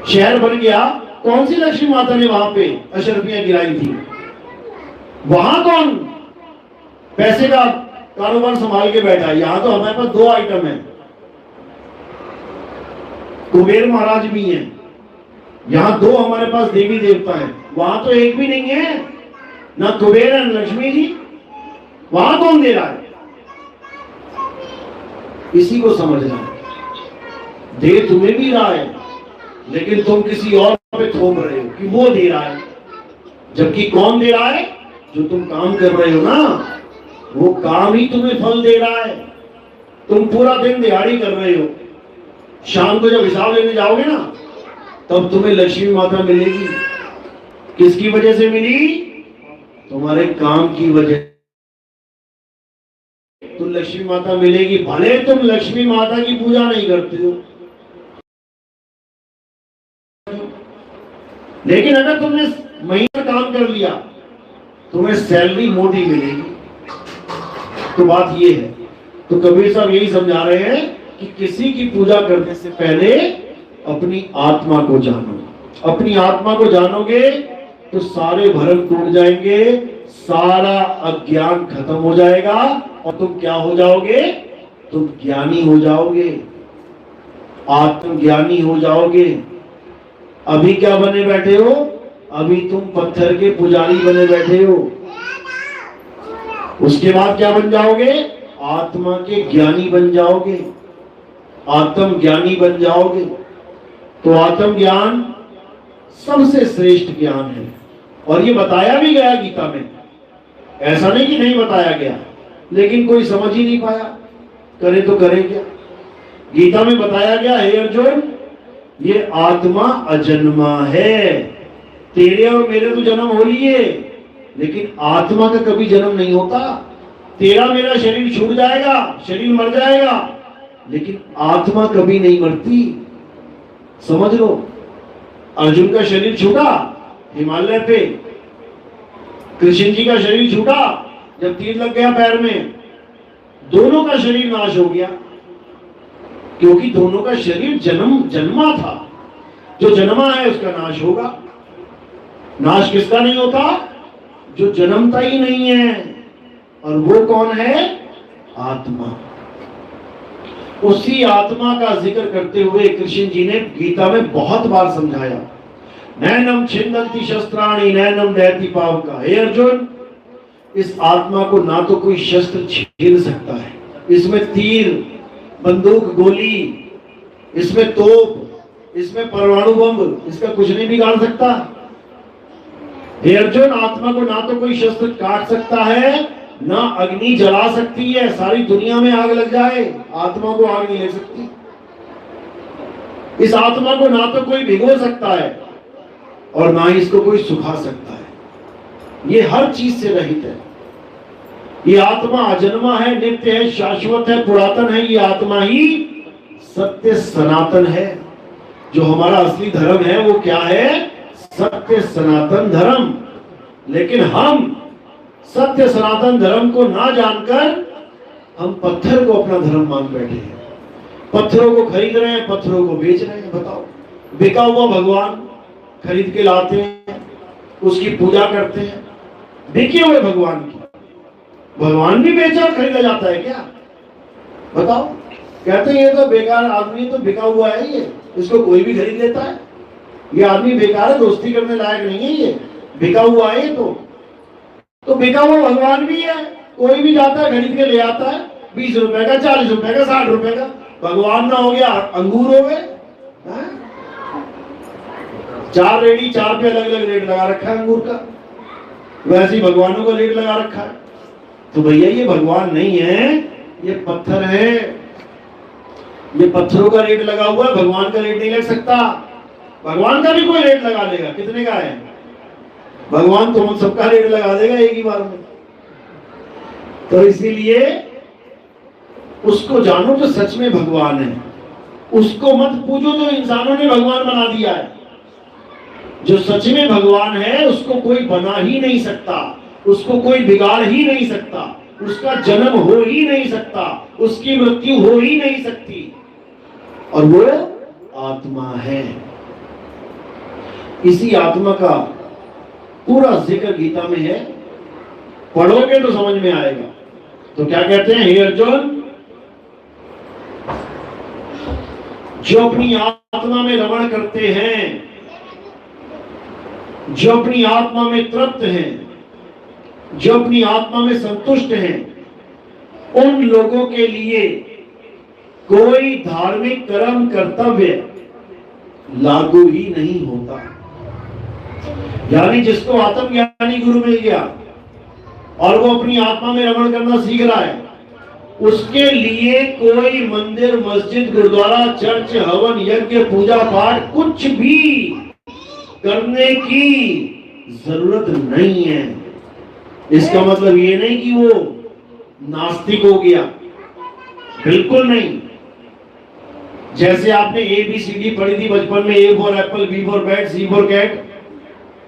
शहर बन गया। कौन सी लक्ष्मी माता ने वहां पे अशरफियां गिराई थी? वहां कौन पैसे का कारोबार संभाल के बैठा है? यहां तो हमारे पास 2 आइटम है, कुबेर महाराज भी हैं, यहां 2 हमारे पास देवी देवता है, वहां तो एक भी नहीं है, ना कुबेर है ना लक्ष्मी जी। वहां कौन दे रहा है? इसी को समझना है। दे तुम्हें भी रहा है, लेकिन तुम किसी और पे थोप रहे हो कि वो दे रहा है, जबकि कौन दे रहा है? जो तुम काम कर रहे हो ना, वो काम ही तुम्हें फल दे रहा है। तुम पूरा दिन दिहाड़ी कर रहे हो, शाम को जब हिसाब लेने जाओगे ना, तब तुम्हें लक्ष्मी माता मिलेगी। किसकी वजह से मिली? तुम्हारे काम की वजह। तो लक्ष्मी माता मिलेगी, भले तुम लक्ष्मी माता की पूजा नहीं करते हो, लेकिन अगर तुमने महीना काम कर लिया, तुम्हें सैलरी मोटी मिलेगी। तो बात ये है। तो कबीर साहब यही समझा रहे हैं कि किसी की पूजा करने से पहले अपनी आत्मा को जानो। अपनी आत्मा को जानोगे तो सारे भ्रम टूट जाएंगे, सारा अज्ञान खत्म हो जाएगा, और तुम क्या हो जाओगे? तुम ज्ञानी हो जाओगे, आत्मज्ञानी हो जाओगे। अभी क्या बने बैठे हो? अभी तुम पत्थर के पुजारी बने बैठे हो। उसके बाद क्या बन जाओगे? आत्मा के ज्ञानी बन जाओगे, आत्म ज्ञानी बन जाओगे। तो आत्म ज्ञान सबसे श्रेष्ठ ज्ञान है, और ये बताया भी गया गीता में। ऐसा नहीं कि नहीं बताया गया, लेकिन कोई समझ ही नहीं पाया। करे तो करे क्या? गीता में बताया गया, हे अर्जुन, ये आत्मा अजन्मा है। तेरे और मेरे तो जन्म हो लिए, लेकिन आत्मा का कभी जन्म नहीं होता। तेरा मेरा शरीर छूट जाएगा, शरीर मर जाएगा, लेकिन आत्मा कभी नहीं मरती। समझ लो, अर्जुन का शरीर छूटा हिमालय पे, कृष्ण जी का शरीर छूटा जब तीर लग गया पैर में, दोनों का शरीर नाश हो गया, क्योंकि दोनों का शरीर जन्मा था। जो जन्मा है उसका नाश होगा। नाश किसका नहीं होता? जो जन्मता ही नहीं है, और वो कौन है? आत्मा। उसी आत्मा का जिक्र करते हुए कृष्ण जी ने गीता में बहुत बार समझाया, नैनम छिन्नन्ति शस्त्राणि नैनम दहति पावका। हे अर्जुन, इस आत्मा को ना तो कोई शस्त्र छीन सकता है, इसमें तीर बंदूक गोली, इसमें तोप, इसमें परमाणु बम, इसका कुछ नहीं बिगाड़ सकता। हे अर्जुन, आत्मा को ना तो कोई शस्त्र काट सकता है, ना अग्नि जला सकती है। सारी दुनिया में आग लग जाए, आत्मा को आग नहीं ले सकती। इस आत्मा को ना तो कोई भिगो सकता है, और ना ही इसको कोई सुखा सकता है। ये हर चीज से रहित है। ये आत्मा अजन्मा है, नित्य है, शाश्वत है, पुरातन है। ये आत्मा ही सत्य सनातन है। जो हमारा असली धर्म है वो क्या है? सत्य सनातन धर्म। लेकिन हम सत्य सनातन धर्म को ना जानकर हम पत्थर को अपना धर्म मान बैठे हैं। पत्थरों को खरीद रहे हैं, पत्थरों को बेच रहे हैं। बताओ, बिका हुआ भगवान खरीद के लाते हैं, उसकी पूजा करते हैं। बिके हुए भगवान की, भगवान भी बेचा और खरीदा जाता है क्या? बताओ। कहते हैं ये तो बेकार आदमी, तो बिका हुआ है, ये इसको कोई भी खरीद लेता है। ये आदमी बेकार है, दोस्ती करने लायक नहीं है, ये बिका हुआ है। ये तो बिका हुआ भगवान भी है। कोई भी जाता है खरीद के ले आता है, 20 रुपए का, 40 रुपए का, 60 रुपए का। भगवान ना हो गया अंगूर हो गए। 4 रेडी, 4 पे अलग अलग रेट लगा रखा है अंगूर का। वैसे ही भगवानों का रेट लगा रखा है। तो भैया ये भगवान नहीं है, ये पत्थर है। ये पत्थरों का रेट लगा हुआ है, भगवान का रेट नहीं लग सकता। भगवान का भी कोई रेट लगा देगा, कितने का है? भगवान तो हम सबका रेट लगा देगा एक ही बार में। तो इसीलिए उसको जानो जो सच में भगवान है, उसको मत पूछो जो इंसानों ने भगवान बना दिया है। जो सच में भगवान है उसको कोई बना ही नहीं सकता, उसको कोई बिगाड़ ही नहीं सकता, उसका जन्म हो ही नहीं सकता, उसकी मृत्यु हो ही नहीं सकती, और वो आत्मा है। इसी आत्मा का पूरा जिक्र गीता में है, पढ़ोगे तो समझ में आएगा। तो क्या कहते हैं, हे अर्जुन, जो अपनी आत्मा में रमण करते हैं, जो अपनी आत्मा में तृप्त हैं, जो अपनी आत्मा में संतुष्ट हैं, उन लोगों के लिए कोई धार्मिक कर्म कर्तव्य लागू ही नहीं होता। यानी जिसको आत्मज्ञानी गुरु मिल गया और वो अपनी आत्मा में रमण करना सीख रहा है, उसके लिए कोई मंदिर, मस्जिद, गुरुद्वारा, चर्च, हवन, यज्ञ, पूजा पाठ कुछ भी करने की जरूरत नहीं है। इसका मतलब ये नहीं कि वो नास्तिक हो गया, बिल्कुल नहीं। जैसे आपने ABCD पढ़ी थी बचपन में, A for apple, B for bat, C for cat,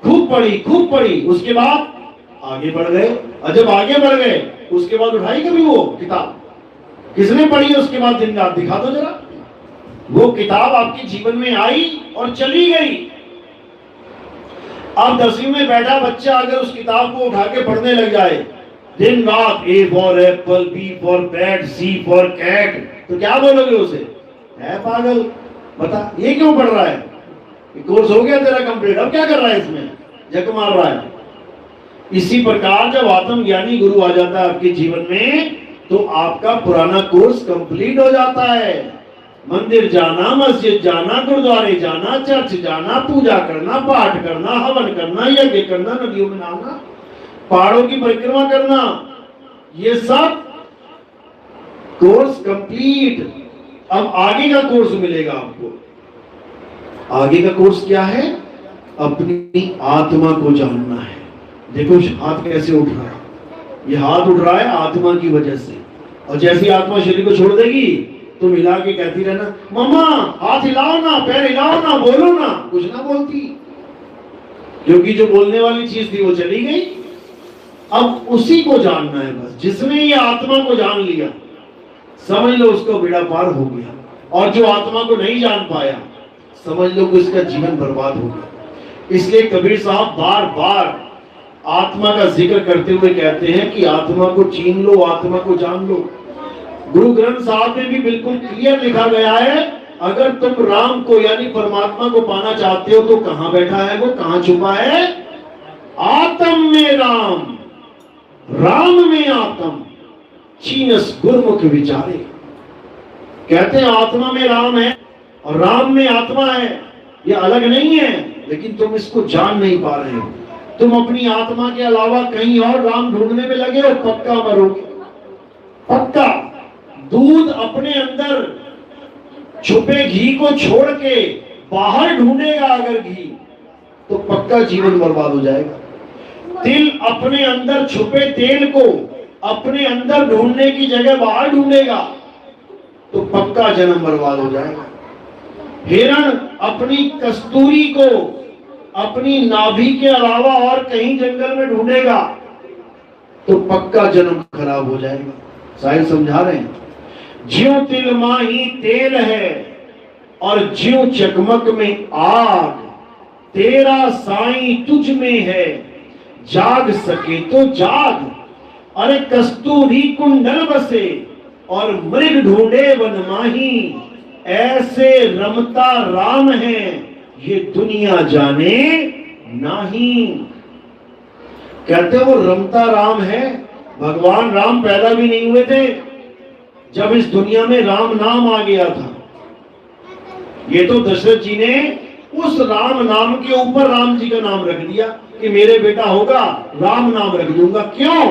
खूब पढ़ी, उसके बाद आगे बढ़ गए। और जब आगे बढ़ गए उसके बाद उठाई कभी वो किताब? किसने पढ़ी उसके बाद दिन रात? दिखा दो जरा। वो किताब आपके जीवन में आई और चली गई। अब 10वीं में बैठा बच्चा अगर उस किताब को उठा के पढ़ने लग जाए दिन रात, A for apple, B for bat, C for cat, तो क्या बोलोगे उसे? है पागल, बता ये क्यों पढ़ रहा है? कोर्स हो गया तेरा कंप्लीट, अब क्या कर रहा है इसमें? जग मार रहा है। इसी प्रकार जब आत्मज्ञानी गुरु आ जाता है आपके जीवन में, तो आपका पुराना कोर्स कंप्लीट हो जाता है। मंदिर जाना, मस्जिद जाना, गुरुद्वारे जाना, चर्च जाना, पूजा करना, पाठ करना, हवन करना, यज्ञ करना, नदियों में नहाना, पहाड़ों की परिक्रमा करना, ये सब कोर्स कंप्लीट। अब आगे का कोर्स मिलेगा आपको। आगे का कोर्स क्या है? अपनी आत्मा को जानना है। देखो हाथ कैसे उठ रहा है, ये हाथ उठ रहा है आत्मा की वजह से। और जैसी आत्मा शरीर को छोड़ देगी तो मिला के कहती रहना, मम्मा हाथ हिलाओ ना, पैर हिलाओ ना, बोलो ना, कुछ ना बोलती, क्योंकि जो बोलने वाली चीज थी वो चली गई। अब उसी को जानना है बस। जिसने ये आत्मा को जान लिया, समझ लो उसको बेड़ा पार हो गया। और जो आत्मा को नहीं जान पाया, समझ लो कि उसका जीवन बर्बाद हो गया। इसलिए कबीर साहब बार बार आत्मा का जिक्र करते हुए कहते हैं कि आत्मा को छीन लो, आत्मा को जान लो। गुरु ग्रंथ साहब में भी बिल्कुल क्लियर लिखा गया है, अगर तुम राम को यानी परमात्मा को पाना चाहते हो तो कहां बैठा है वो, कहां छुपा है? आत्म में राम, राम में आत्म, छीनस गुरमुख विचारे। कहते हैं आत्मा में राम है और राम में आत्मा है, ये अलग नहीं है, लेकिन तुम इसको जान नहीं पा रहे हो। तुम अपनी आत्मा के अलावा कहीं और राम ढूंढने में लगे हो, पक्का मरोगे, पक्का। दूध अपने अंदर छुपे घी को छोड़ के बाहर ढूंढेगा अगर घी, तो पक्का जीवन बर्बाद हो जाएगा। तिल अपने अंदर छुपे तेल को अपने अंदर ढूंढने की जगह बाहर ढूंढेगा तो पक्का जन्म बर्बाद हो जाएगा। हिरण अपनी कस्तूरी को अपनी नाभि के अलावा और कहीं जंगल में ढूंढेगा तो पक्का जन्म खराब हो जाएगा। साहिब समझा रहे हैं, ज्यों तिल माही तेल है और ज्यों चकमक में आग, तेरा साईं तुझ में है, जाग सके तो जाग। अरे कस्तूरी कुंडल बसे और मृग ढूंढे वन माही, ऐसे रमता राम है ये दुनिया जाने नहीं। कहते वो रमता राम है। भगवान राम पैदा भी नहीं हुए थे जब इस दुनिया में राम नाम आ गया था। ये तो दशरथ जी ने उस राम नाम के ऊपर राम जी का नाम रख दिया कि मेरे बेटा होगा, राम नाम रख दूंगा। क्यों?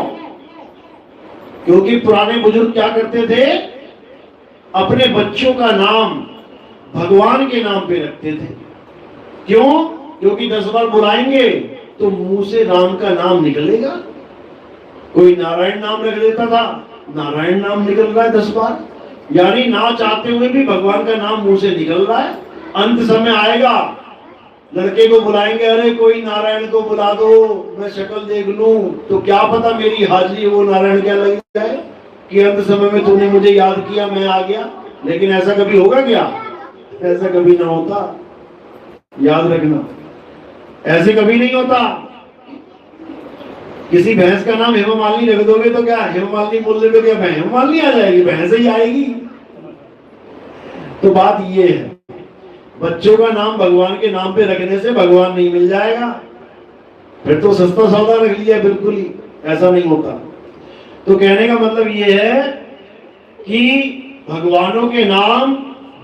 क्योंकि पुराने बुजुर्ग क्या करते थे, अपने बच्चों का नाम भगवान के नाम पे रखते थे। क्यों? क्योंकि 10 बार बुलाएंगे तो मुंह से राम का नाम निकलेगा। कोई नारायण नाम रख देता था, नारायण नाम निकल रहा है 10 बार, यानी ना चाहते हुए भी भगवान का नाम मुंह से निकल रहा है। अंत समय आएगा, लड़के को बुलाएंगे, अरे कोई नारायण को बुला दो, मैं शक्ल देख लूं, तो क्या पता मेरी हाजिरी वो नारायण क्या लग जाए कि अंत समय में तूने मुझे याद किया, मैं आ गया। लेकिन ऐसा कभी होगा क्या? ऐसा कभी ना होता, याद रखना, ऐसे कभी नहीं होता। किसी भैंस का नाम हेमा मालिनी रख दोगे तो क्या हेमा मालिनी बोल देगे, क्या हेमा मालिनी आ जाएगी? भैंस ही आएगी। तो बात ये है, बच्चों का नाम भगवान के नाम पे रखने से भगवान नहीं मिल जाएगा, फिर तो सस्ता सौदा रख लिया, बिल्कुल ही ऐसा नहीं होता। तो कहने का मतलब ये है कि भगवानों के नाम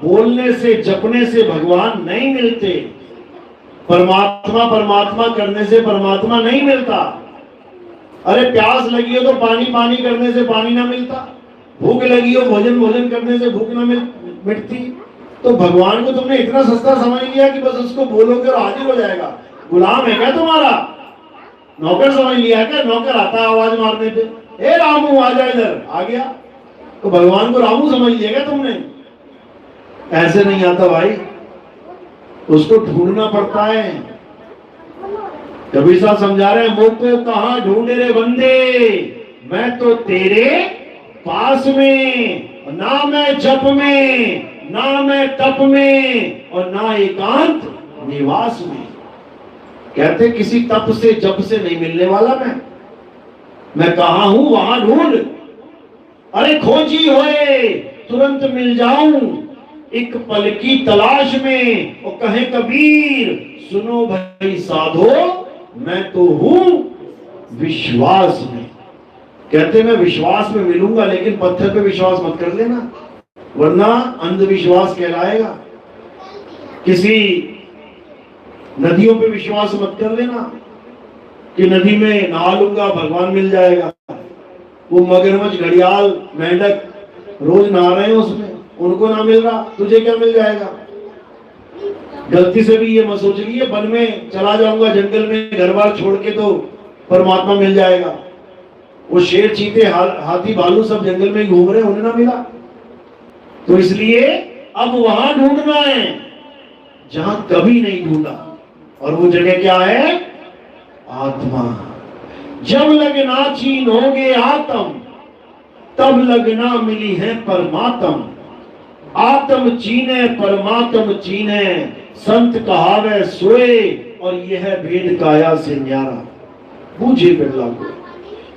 बोलने से, जपने से भगवान नहीं मिलते। परमात्मा परमात्मा करने से परमात्मा नहीं मिलता। अरे प्यास लगी हो तो पानी पानी करने से पानी ना मिलता, भूख लगी हो भोजन भोजन करने से भूख ना मिटती। तो भगवान को तुमने इतना सस्ता समझ लिया कि बस उसको बोलोगे और हाजिर हो जाएगा। गुलाम है क्या तुम्हारा? नौकर समझ लिया क्या? नौकर आता है आवाज मारने पे, ए रामू आ जा इधर, आ गया। तो भगवान को रामू समझ लिया क्या तुमने? ऐसे नहीं आता भाई, उसको ढूंढना पड़ता है। कबीर साहब समझा रहे हैं, मोको कहां ढूंढे रे बंदे, मैं तो तेरे पास में, ना मैं जप में, ना मैं तप में, और ना एकांत निवास में। कहते किसी तप से जप से नहीं मिलने वाला मैं कहा हूं वहां ढूंढ। अरे खोजी होए तुरंत मिल जाऊं, एक पल की तलाश में, और कहे कबीर सुनो भाई साधो, मैं तो हूं विश्वास में। कहते मैं विश्वास में मिलूंगा, लेकिन पत्थर पे विश्वास मत कर लेना, वरना अंधविश्वास कहलाएगा। किसी नदियों पे विश्वास मत कर लेना कि नदी में नहा लूंगा भगवान मिल जाएगा। वो मगरमच्छ, घड़ियाल, मेंढक रोज नहा रहे हैं उसमें, उनको ना मिल रहा, तुझे क्या मिल जाएगा? गलती से भी ये मत सोच लीजिए वन में चला जाऊंगा, जंगल में घर बार छोड़ के तो परमात्मा मिल जाएगा। वो शेर, चीते, हाथी, भालू सब जंगल में घूम रहे हैं, उन्हें ना मिला। तो इसलिए अब वहां ढूंढना है जहां कभी नहीं ढूंढा, और वो जगह क्या है? आत्मा। जब लगना चीनोगे आत्म, तब लगना मिली है परमात्म। आत्म चीने परमात्म चीने, संत कहावे सोए, और यह भेद काया से न्यारा। बूझे बिरला को,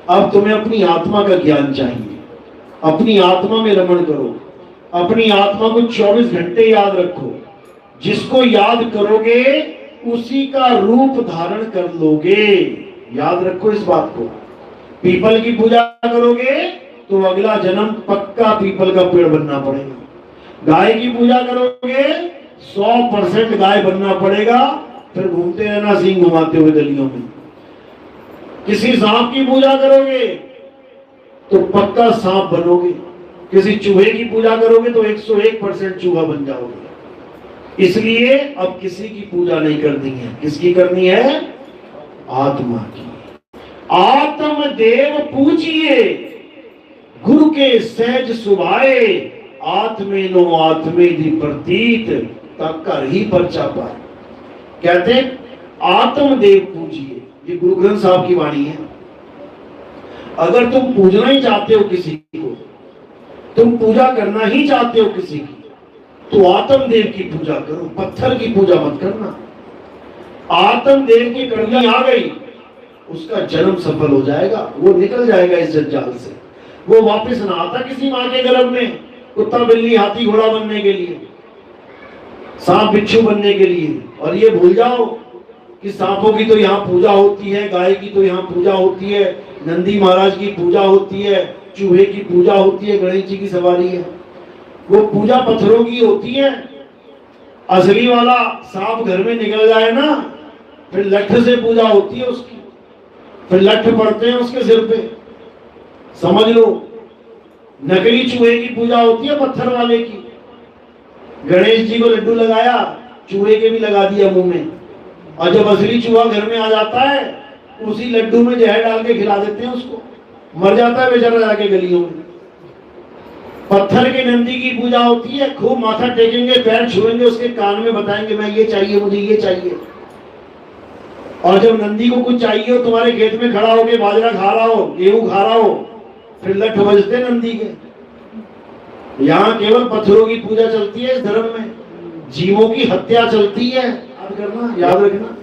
अब तुम्हें अपनी आत्मा का ज्ञान चाहिए। अपनी आत्मा में रमण करो, अपनी आत्मा को 24 घंटे याद रखो। जिसको याद करोगे उसी का रूप धारण कर लोगे। याद रखो इस बात को। पीपल की पूजा करोगे तो अगला जन्म पक्का पीपल का पेड़ बनना पड़ेगा। गाय की पूजा करोगे 100% गाय बनना पड़ेगा, फिर घूमते रहना सींग घुमाते हुए गलियों में। किसी सांप की पूजा करोगे तो पक्का सांप बनोगे। किसी चूहे की पूजा करोगे तो 101% चूहा बन जाओगे। इसलिए अब किसी की पूजा नहीं करनी है। किसकी करनी है? आत्मा की। आत्म देव पूजिए, गुरु के सहज सुभाए, आत्मेनो आत्मे दी प्रतीत, कर ही परचा पाए। कहते आत्म देव पूजिए, ये गुरु ग्रंथ साहब की वाणी है। अगर तुम पूजना ही चाहते हो किसी को, तुम पूजा करना ही चाहते हो किसी की, तो आत्म देव की पूजा करो, पत्थर की पूजा मत करना। आत्म देव की करनी आ गई, उसका जन्म सफल हो जाएगा, वो निकल जाएगा इस जंजाल से। वो वापस ना आता किसी मां के गर्भ में कुत्ता बिल्ली हाथी घोड़ा बनने के लिए, सांप बिच्छू बनने के लिए। और ये भूल जाओ कि सांपों की तो यहाँ पूजा होती है, गाय की तो यहाँ पूजा होती है, नंदी महाराज की पूजा होती है, चूहे की पूजा होती है, गणेश जी की सवारी है। वो पूजा पत्थरों की होती है। असली वाला सांप घर में निकल जाए ना, फिर लठ से पूजा होती है उसकी, फिर लठ पड़ते हैं उसके सिर पे। समझ लो नकली चूहे की पूजा होती है पत्थर वाले की। गणेश जी को लड्डू लगाया, चूहे के भी लगा दिया मुंह में, और जब असली चूहा घर में आ जाता है उसी लड्डू में जहर डाल के खिला देते हैं उसको, मर जाता है बेचारा जाके गलियों में। पत्थर के नंदी की पूजा होती है, खूब माथा टेकेंगे, पैर छुएंगे, उसके कान में बताएंगे मैं ये चाहिए, मुझे ये चाहिए। और जब नंदी को कुछ चाहिए हो, तुम्हारे खेत में खड़ा होके बाजरा खा रहा हो, गेहूं खा रहा हो, फिर लठ बजते नंदी के। यहाँ केवल पत्थरों की पूजा चलती है इस धर्म में, जीवों की हत्या चलती है, याद करना, याद रखना।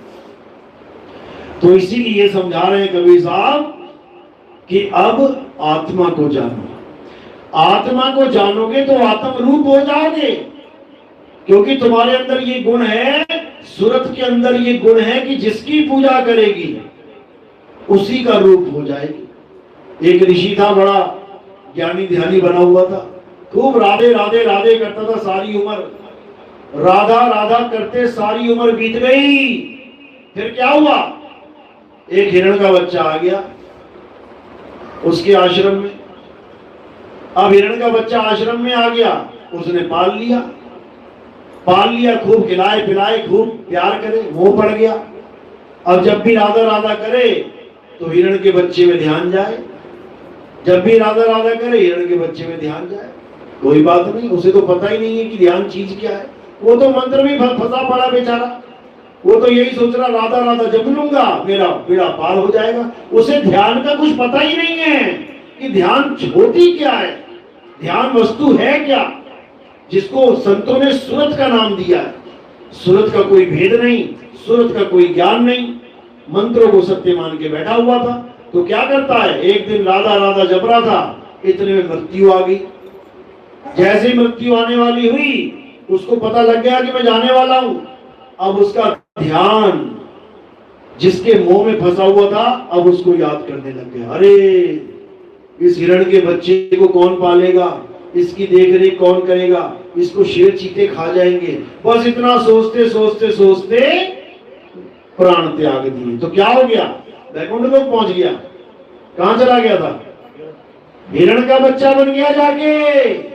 तो इसीलिए समझा रहे हैं कबीर साहब कि अब आत्मा को जानो। आत्मा को जानोगे तो आत्म रूप हो जाओगे, क्योंकि तुम्हारे अंदर ये गुण है, सूरत के अंदर ये गुण है कि जिसकी पूजा करेगी उसी का रूप हो जाएगी। एक ऋषि था, बड़ा ज्ञानी ध्यानी बना हुआ था, खूब राधे राधे राधे करता था सारी उम्र, राधा राधा करते सारी उम्र बीत गई। फिर क्या हुआ, एक हिरण का बच्चा आ गया उसके आश्रम में। अब हिरण का बच्चा आश्रम में आ गया, उसने पाल लिया, खूब खिलाए पिलाए, खूब प्यार करे, वो पड़ गया। अब जब भी राधा राधा करे तो हिरण के बच्चे में ध्यान जाए, जब भी राधा राधा करे हिरण के बच्चे में ध्यान जाए। कोई बात नहीं, उसे तो पता ही नहीं है कि ध्यान चीज क्या है, वो तो मंत्र में फंसा पड़ा बेचारा, वो तो यही सोच रहा राधा राधा जप लूंगा मेरा बेड़ा पार हो जाएगा। उसे ध्यान का कुछ पता ही नहीं है कि ध्यान होती क्या है, ध्यान वस्तु है क्या, जिसको संतों ने सूरत का नाम दिया है। सूरत का कोई भेद नहीं, सूरत का कोई ज्ञान नहीं, मंत्रों को सत्य मान के बैठा हुआ था। तो क्या करता है, एक दिन राधा राधा जप रहा था, इतने में मृत्यु आ गई। जैसे मृत्यु आने वाली हुई उसको पता लग गया कि मैं जाने वाला हूं। अब उसका ध्यान जिसके मुंह में फंसा हुआ था अब उसको याद करने लग गया, अरे इस हिरण के बच्चे को कौन पालेगा, इसकी देखरेख कौन करेगा, इसको शेर चीते खा जाएंगे। बस इतना सोचते सोचते सोचते प्राण त्याग दिए। तो क्या हो गया, वैकुंठ लोक पहुंच गया। कहां चला गया था, हिरण का बच्चा बन गया, जाके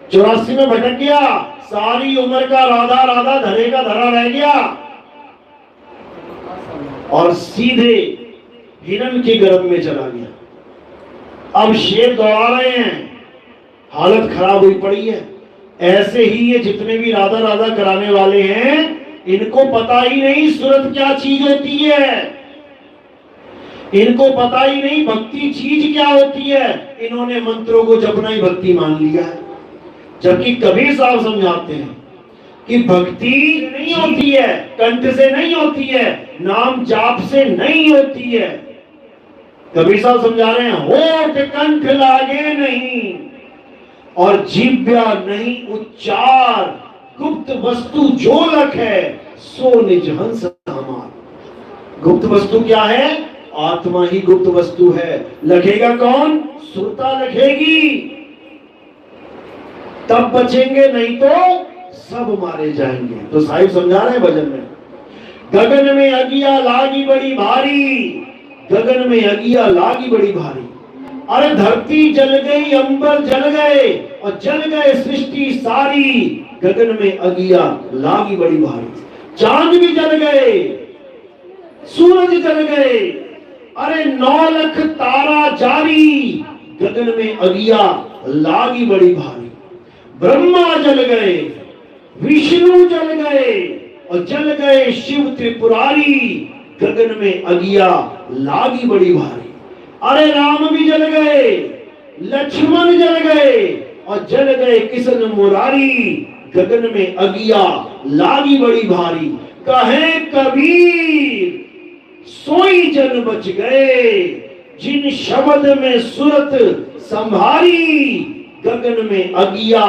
84 में भटक गया, सारी उम्र का राधा राधा धरे का धरा रह गया और सीधे हिरण के गर्भ में चला गया। अब शेर दौड़ा रहे हैं, हालत खराब हुई पड़ी है। ऐसे ही ये जितने भी राधा राधा कराने वाले हैं, इनको पता ही नहीं सूरत क्या चीज होती है, इनको पता ही नहीं भक्ति चीज क्या होती है। इन्होंने मंत्रों को जपना ही भक्ति मान लिया है, जबकि कबीर साहब समझाते हैं कि भक्ति नहीं होती है, कंठ से नहीं होती है, नाम जाप से नहीं होती है। कबीर साहब समझा रहे हैं, होठ कंठ लागे नहीं और जीव्या नहीं उच्चार, गुप्त वस्तु जो लख है सो निज हंस हमार। गुप्त वस्तु क्या है, आत्मा ही गुप्त वस्तु है। लखेगा कौन, सुरता लखेगी, तब बचेंगे, नहीं तो सब मारे जाएंगे। तो साहिब समझा रहे हैं भजन में, गगन में अगिया लागी बड़ी भारी, गगन में अगिया लागी बड़ी भारी। अरे धरती जल गई, अंबर जल गए और जल गए सृष्टि सारी, गगन में अगिया लागी बड़ी भारी। चांद भी जल गए, सूरज जल गए, अरे 9 लाख तारा जारी, गगन में अगिया लागी बड़ी भारी। ब्रह्मा जल गए, विष्णु जल गए और जल गए शिव त्रिपुरारी, गगन में अगिया लागी बड़ी भारी। अरे राम भी जल गए, लक्ष्मण जल गए और जल गए किशन मुरारी, गगन में अगिया लागी बड़ी भारी। कहे कबीर सोई जन बच गए, जिन शब्द में सूरत संभारी, गगन में अगिया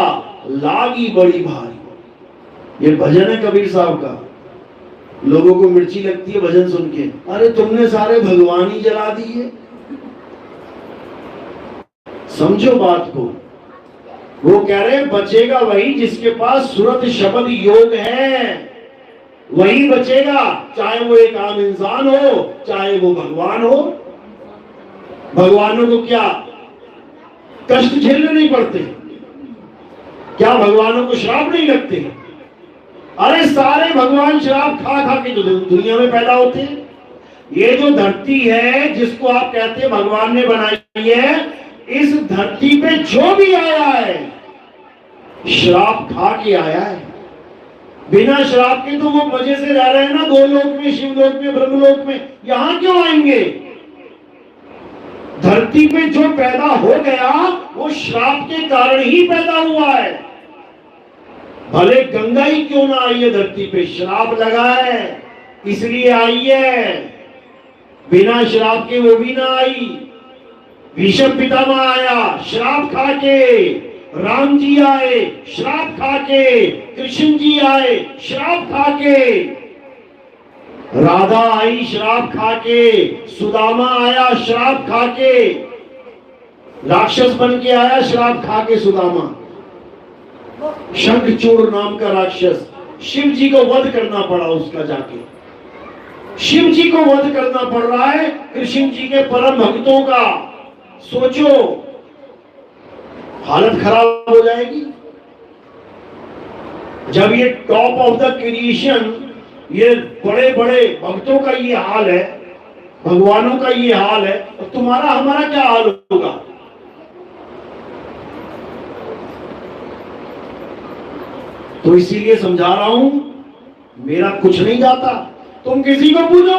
लागी बड़ी भारी। ये भजन है कबीर साहब का। लोगों को मिर्ची लगती है भजन सुन के, अरे तुमने सारे भगवान ही जला दिए। समझो बात को, वो कह रहे बचेगा वही जिसके पास सूरत शब्द योग है, वही बचेगा, चाहे वो एक आम इंसान हो चाहे वो भगवान हो। भगवानों को क्या, कष्ट झेलने नहीं पड़ते? क्या भगवानों को श्राप नहीं लगते? अरे सारे भगवान श्राप खा खा के तो दुनिया में पैदा होते हैं। ये जो धरती है जिसको आप कहते हैं भगवान ने बनाई है, इस धरती पे जो भी आया है श्राप खा के आया है। बिना श्राप के तो वो मजे से रह रहे हैं ना, गोलोक में, शिवलोक में, ब्रह्मलोक में। यहां क्यों आएंगे? धरती पे जो पैदा हो गया वो श्राप के कारण ही पैदा हुआ है। भले गंगा ही क्यों ना आई है धरती पे, श्राप लगा है इसलिए आई है। बिना श्राप के वो भी ना आई। भीष्म पितामह आया श्राप खा के, राम जी आए श्राप खा के, कृष्ण जी आए श्राप खा के, राधा आई श्राप खा के, सुदामा आया श्राप खा के, राक्षस बन के आया श्राप खा के सुदामा, शंखचूड़ नाम का राक्षस। शिव जी को वध करना पड़ा उसका जाके, शिव जी को वध करना पड़ रहा है कृष्ण जी के परम भक्तों का। सोचो हालत खराब हो जाएगी जब ये टॉप ऑफ द क्रिएशन, ये बड़े बड़े भक्तों का ये हाल है, भगवानों का ये हाल है, तो तुम्हारा हमारा क्या हाल होगा? तो इसीलिए समझा रहा हूं, मेरा कुछ नहीं जाता, तुम किसी को पूछो।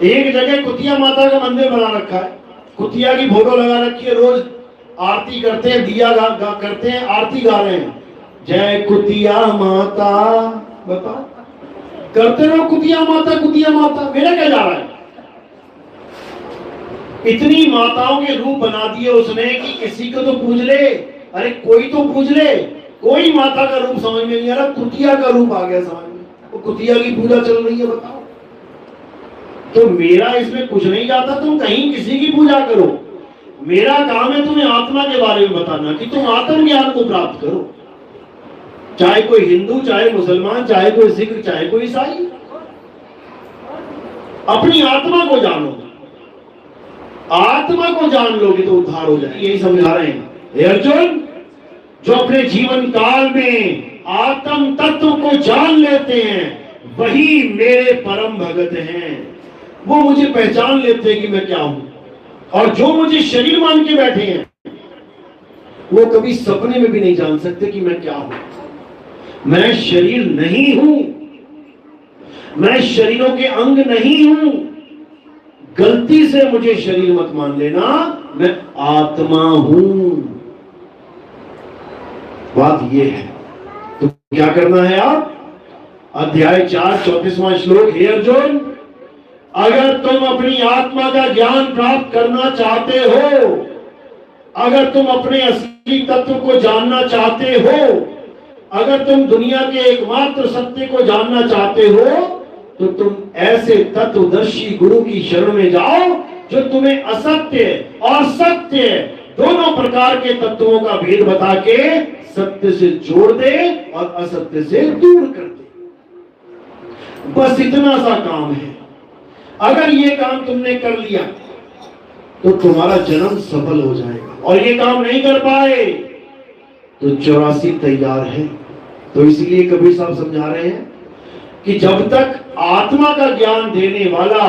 एक जगह कुतिया माता का मंदिर बना रखा है, कुतिया की फोटो लगा रखी है, रोज आरती करते हैं, दिया करते हैं, आरती गा रहे हैं, जय कुतिया माता। बताओ, करते रहो कुतिया माता कुतिया माता, मेरा क्या जा रहा है? इतनी माताओं के रूप बना दिए उसने कि किसी को तो पूज ले। अरे कोई तो पूज ले, कोई माता का रूप समझ में नहीं आ रहा, कुतिया का रूप आ गया समझ में, वो कुतिया की पूजा चल रही है। बताओ, तो मेरा इसमें कुछ नहीं जाता, तुम कहीं किसी की पूजा करो। मेरा काम है तुम्हें आत्मा के बारे में बताना कि तुम आत्म ज्ञान को प्राप्त करो। चाहे कोई हिंदू, चाहे मुसलमान, चाहे कोई सिख, चाहे कोई ईसाई, अपनी आत्मा को जानो। आत्मा को जान लोगे तो उद्धार हो जाए। यही समझा रहे हैं हे अर्जुन, जो अपने जीवन काल में आत्म तत्व को जान लेते हैं वही मेरे परम भगत हैं। वो मुझे पहचान लेते हैं कि मैं क्या हूं, और जो मुझे शरीर मान के बैठे हैं वो कभी सपने में भी नहीं जान सकते कि मैं क्या हूं। मैं शरीर नहीं हूं, मैं शरीरों के अंग नहीं हूं। गलती से मुझे शरीर मत मान लेना, मैं आत्मा हूं। बात ये है। तो क्या करना है आप? अध्याय 4 34वां श्लोक, हे अर्जुन, अगर तुम अपनी आत्मा का ज्ञान प्राप्त करना चाहते हो, अगर तुम अपने असली तत्व को जानना चाहते हो, अगर तुम दुनिया के एकमात्र सत्य को जानना चाहते हो, तो तुम ऐसे तत्वदर्शी गुरु की शरण में जाओ जो तुम्हें असत्य और सत्य दोनों प्रकार के तत्वों का भेद बता के सत्य से जोड़ दे और असत्य से दूर कर दे। बस इतना सा काम है। अगर ये काम तुमने कर लिया तो तुम्हारा जन्म सफल हो जाएगा, और ये काम नहीं कर पाए तो 84 तैयार है। तो इसलिए कबीर साहब समझा रहे हैं कि जब तक आत्मा का ज्ञान देने वाला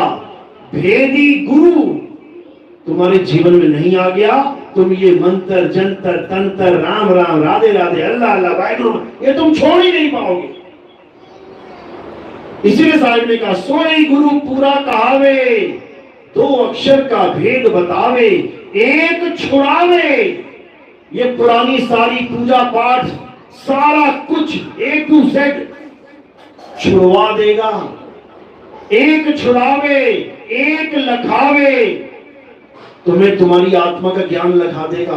भेदी गुरु तुम्हारे जीवन में नहीं आ गया, तुम ये मंत्र जंतर तंत्र, राम राम, राधे राधे, अल्लाह अल्लाह, वाहिगुरु, ये तुम छोड़ ही नहीं पाओगे। इसीलिए साहिब ने कहा, सोई गुरु पूरा कहावे, दो अक्षर का भेद बतावे, एक छुड़ावे। ये पुरानी सारी पूजा पाठ सारा कुछ A to Z छुड़वा देगा। एक छुड़ावे, एक लखावे, तुम्हें तुम्हारी आत्मा का ज्ञान लखा देगा।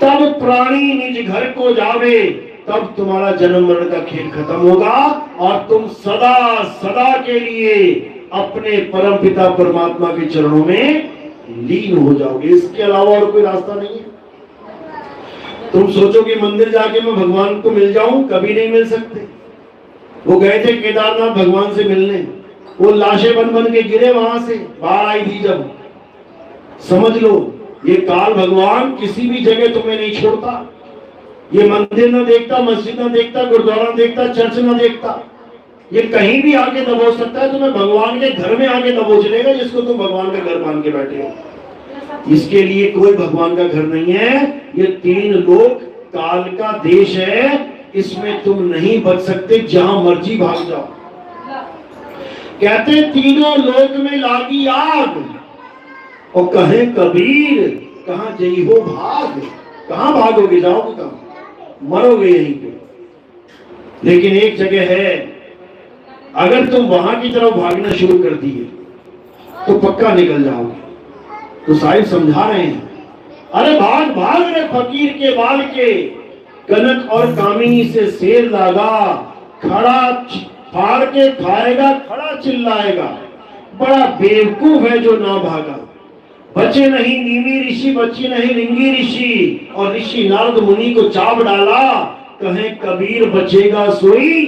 तब प्राणी निज घर को जावे, तब तुम्हारा जन्म मरण का खेल खत्म होगा और तुम सदा सदा के लिए अपने परम पिता परमात्मा के चरणों में लीन हो जाओगे। इसके अलावा और कोई रास्ता नहीं है। तुम सोचो कि मंदिर जाके मैं भगवान को मिल जाऊं, कभी नहीं मिल सकते। वो गए थे केदारनाथ भगवान से मिलने, वो लाशें बन बन के गिरे वहां से, बाढ़ आई थी जब, समझ लो, ये काल भगवान किसी भी जगह तुम्हें नहीं छोड़ता। ये मंदिर ना देखता, मस्जिद ना देखता, गुरुद्वारा ना देखता, चर्च ना देखता, ये कहीं भी आके दबोच सकता है। तुम्हें भगवान के घर में आके दबोच लेगा, जिसको तुम भगवान का घर मान के बैठे हो। इसके लिए कोई भगवान का घर नहीं है। ये 3 लोक काल का देश है, इसमें तुम नहीं बच सकते, जहां मर्जी भाग जाओ। कहते तीनों लोक में लागी आग, और कहे कबीर कहां जई हो भाग। कहां भागोगे, जाओगे कहां, मरोगे यहीं पे। लेकिन एक जगह है, अगर तुम वहां की तरफ भागना शुरू कर दिए तो पक्का निकल जाओगे। तो साहिब समझा रहे हैं, अरे भाग भाग रे फकीर के बाल के, कनक और कामिनी से शेर लागा, खड़ा फाड़ के खाएगा, खड़ा चिल्लाएगा, बड़ा बेवकूफ है जो ना भागा। बचे नहीं नीमी ऋषि, बची नहीं रिंगी ऋषि, और ऋषि नारद मुनि को चाप डाला, कहे कबीर बचेगा सोई,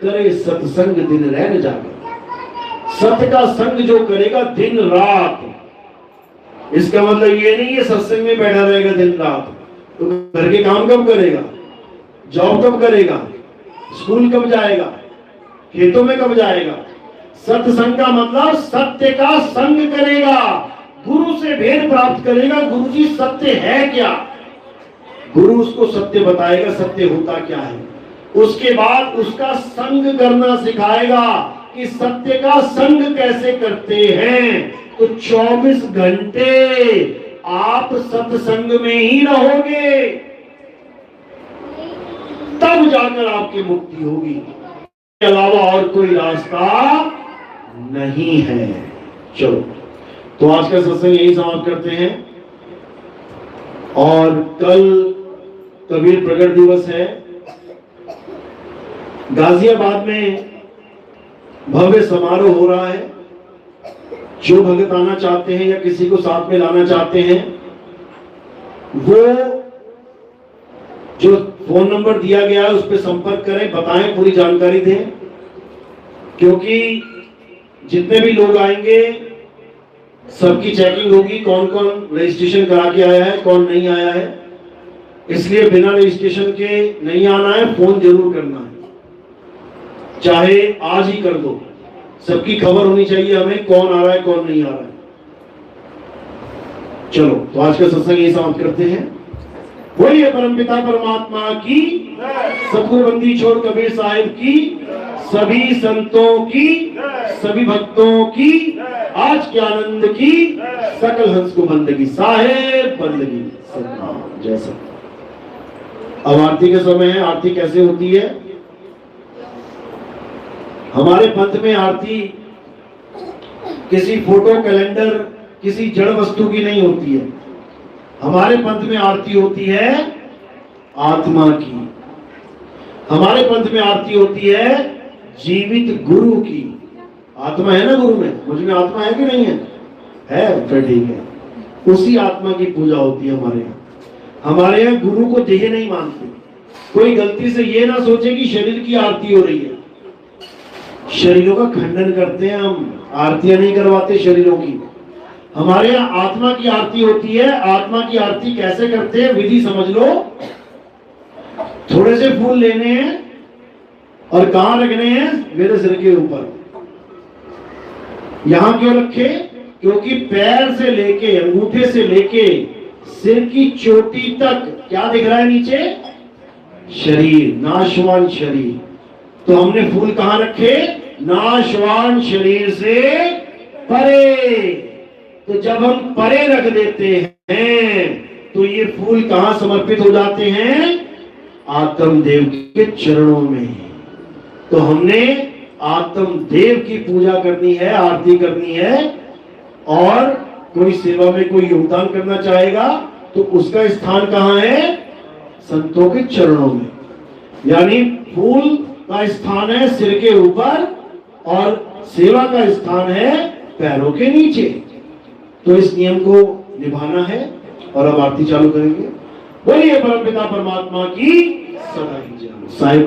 करे सत्संग दिन रैन जागे। सत्य का संग जो करेगा दिन रात, इसका मतलब ये नहीं है सत्संग में बैठा रहेगा दिन रात। तो घर के काम कब करेगा, जॉब कब करेगा, स्कूल कब जाएगा, खेतों में कब जाएगा। सत्संग का मतलब सत्य का संग करेगा, गुरु से भेद प्राप्त करेगा। गुरु जी सत्य है क्या, गुरु उसको सत्य बताएगा, सत्य होता क्या है। उसके बाद उसका संग करना सिखाएगा कि सत्य का संग कैसे करते हैं। तो 24 घंटे आप सत्संग में ही रहोगे, तब जाकर आपकी मुक्ति होगी। इसके अलावा और कोई रास्ता नहीं है। चलो, तो आज का सत्संग यही समाप्त करते हैं। और कल कबीर प्रकट दिवस है। गाजियाबाद में भव्य समारोह हो रहा है। जो भगत आना चाहते हैं या किसी को साथ में लाना चाहते हैं, वो जो फोन नंबर दिया गया है उस पर संपर्क करें, बताएं, पूरी जानकारी दें। क्योंकि जितने भी लोग आएंगे सबकी चेकिंग होगी, कौन कौन रजिस्ट्रेशन करा के आया है, कौन नहीं आया है। इसलिए बिना रजिस्ट्रेशन के नहीं आना है, फोन जरूर करना है, चाहे आज ही कर दो। सबकी खबर होनी चाहिए हमें, कौन आ रहा है कौन नहीं आ रहा है। चलो, तो आज का सत्संग यही समाप्त करते हैं। बोलिए परमपिता परमात्मा की, सतगुरु बंदी छोड़ कबीर साहिब की, सभी संतों की, सभी भक्तों की, आज के आनंद की, सकल हंस को बंदगी, साहेब बंदगी, सतनाम जय सत। अब आरती के समय है। आरती कैसे होती है? हमारे पंथ में आरती किसी फोटो, कैलेंडर, किसी जड़ वस्तु की नहीं होती है। हमारे पंथ में आरती होती है आत्मा की। हमारे पंथ में आरती होती है जीवित गुरु की। आत्मा है ना गुरु में, मुझ में आत्मा है कि नहीं है? है, फिर ठीक है। उसी आत्मा की पूजा होती है हमारे यहाँ। हमारे यहाँ गुरु को देह नहीं मानते। कोई गलती से ये ना सोचे कि शरीर की आरती हो रही है। शरीरों का खंडन करते हैं हम, आरतियां नहीं करवाते शरीरों की। हमारे यहाँ आत्मा की आरती होती है। आत्मा की आरती कैसे करते हैं, विधि समझ लो। थोड़े से फूल लेने हैं और कहां रखने हैं? मेरे सिर के ऊपर। यहां क्यों रखे? क्योंकि पैर से लेके, अंगूठे से लेके सिर की चोटी तक क्या दिख रहा है नीचे? शरीर, नाशवान शरीर। तो हमने फूल कहां रखे? नाशवान शरीर से परे। तो जब हम परे रख देते हैं तो ये फूल कहां समर्पित हो जाते हैं? आत्मदेव के चरणों में। तो हमने आत्मदेव की पूजा करनी है, आरती करनी है। और कोई सेवा में कोई योगदान करना चाहेगा तो उसका स्थान कहां है? संतों के चरणों में। यानी फूल का स्थान है सिर के ऊपर और सेवा का स्थान है पैरों के नीचे। तो इस नियम को निभाना है। और अब आरती चालू करेंगे। बोलिए परमपिता परमात्मा की सदा ही जय। साहिब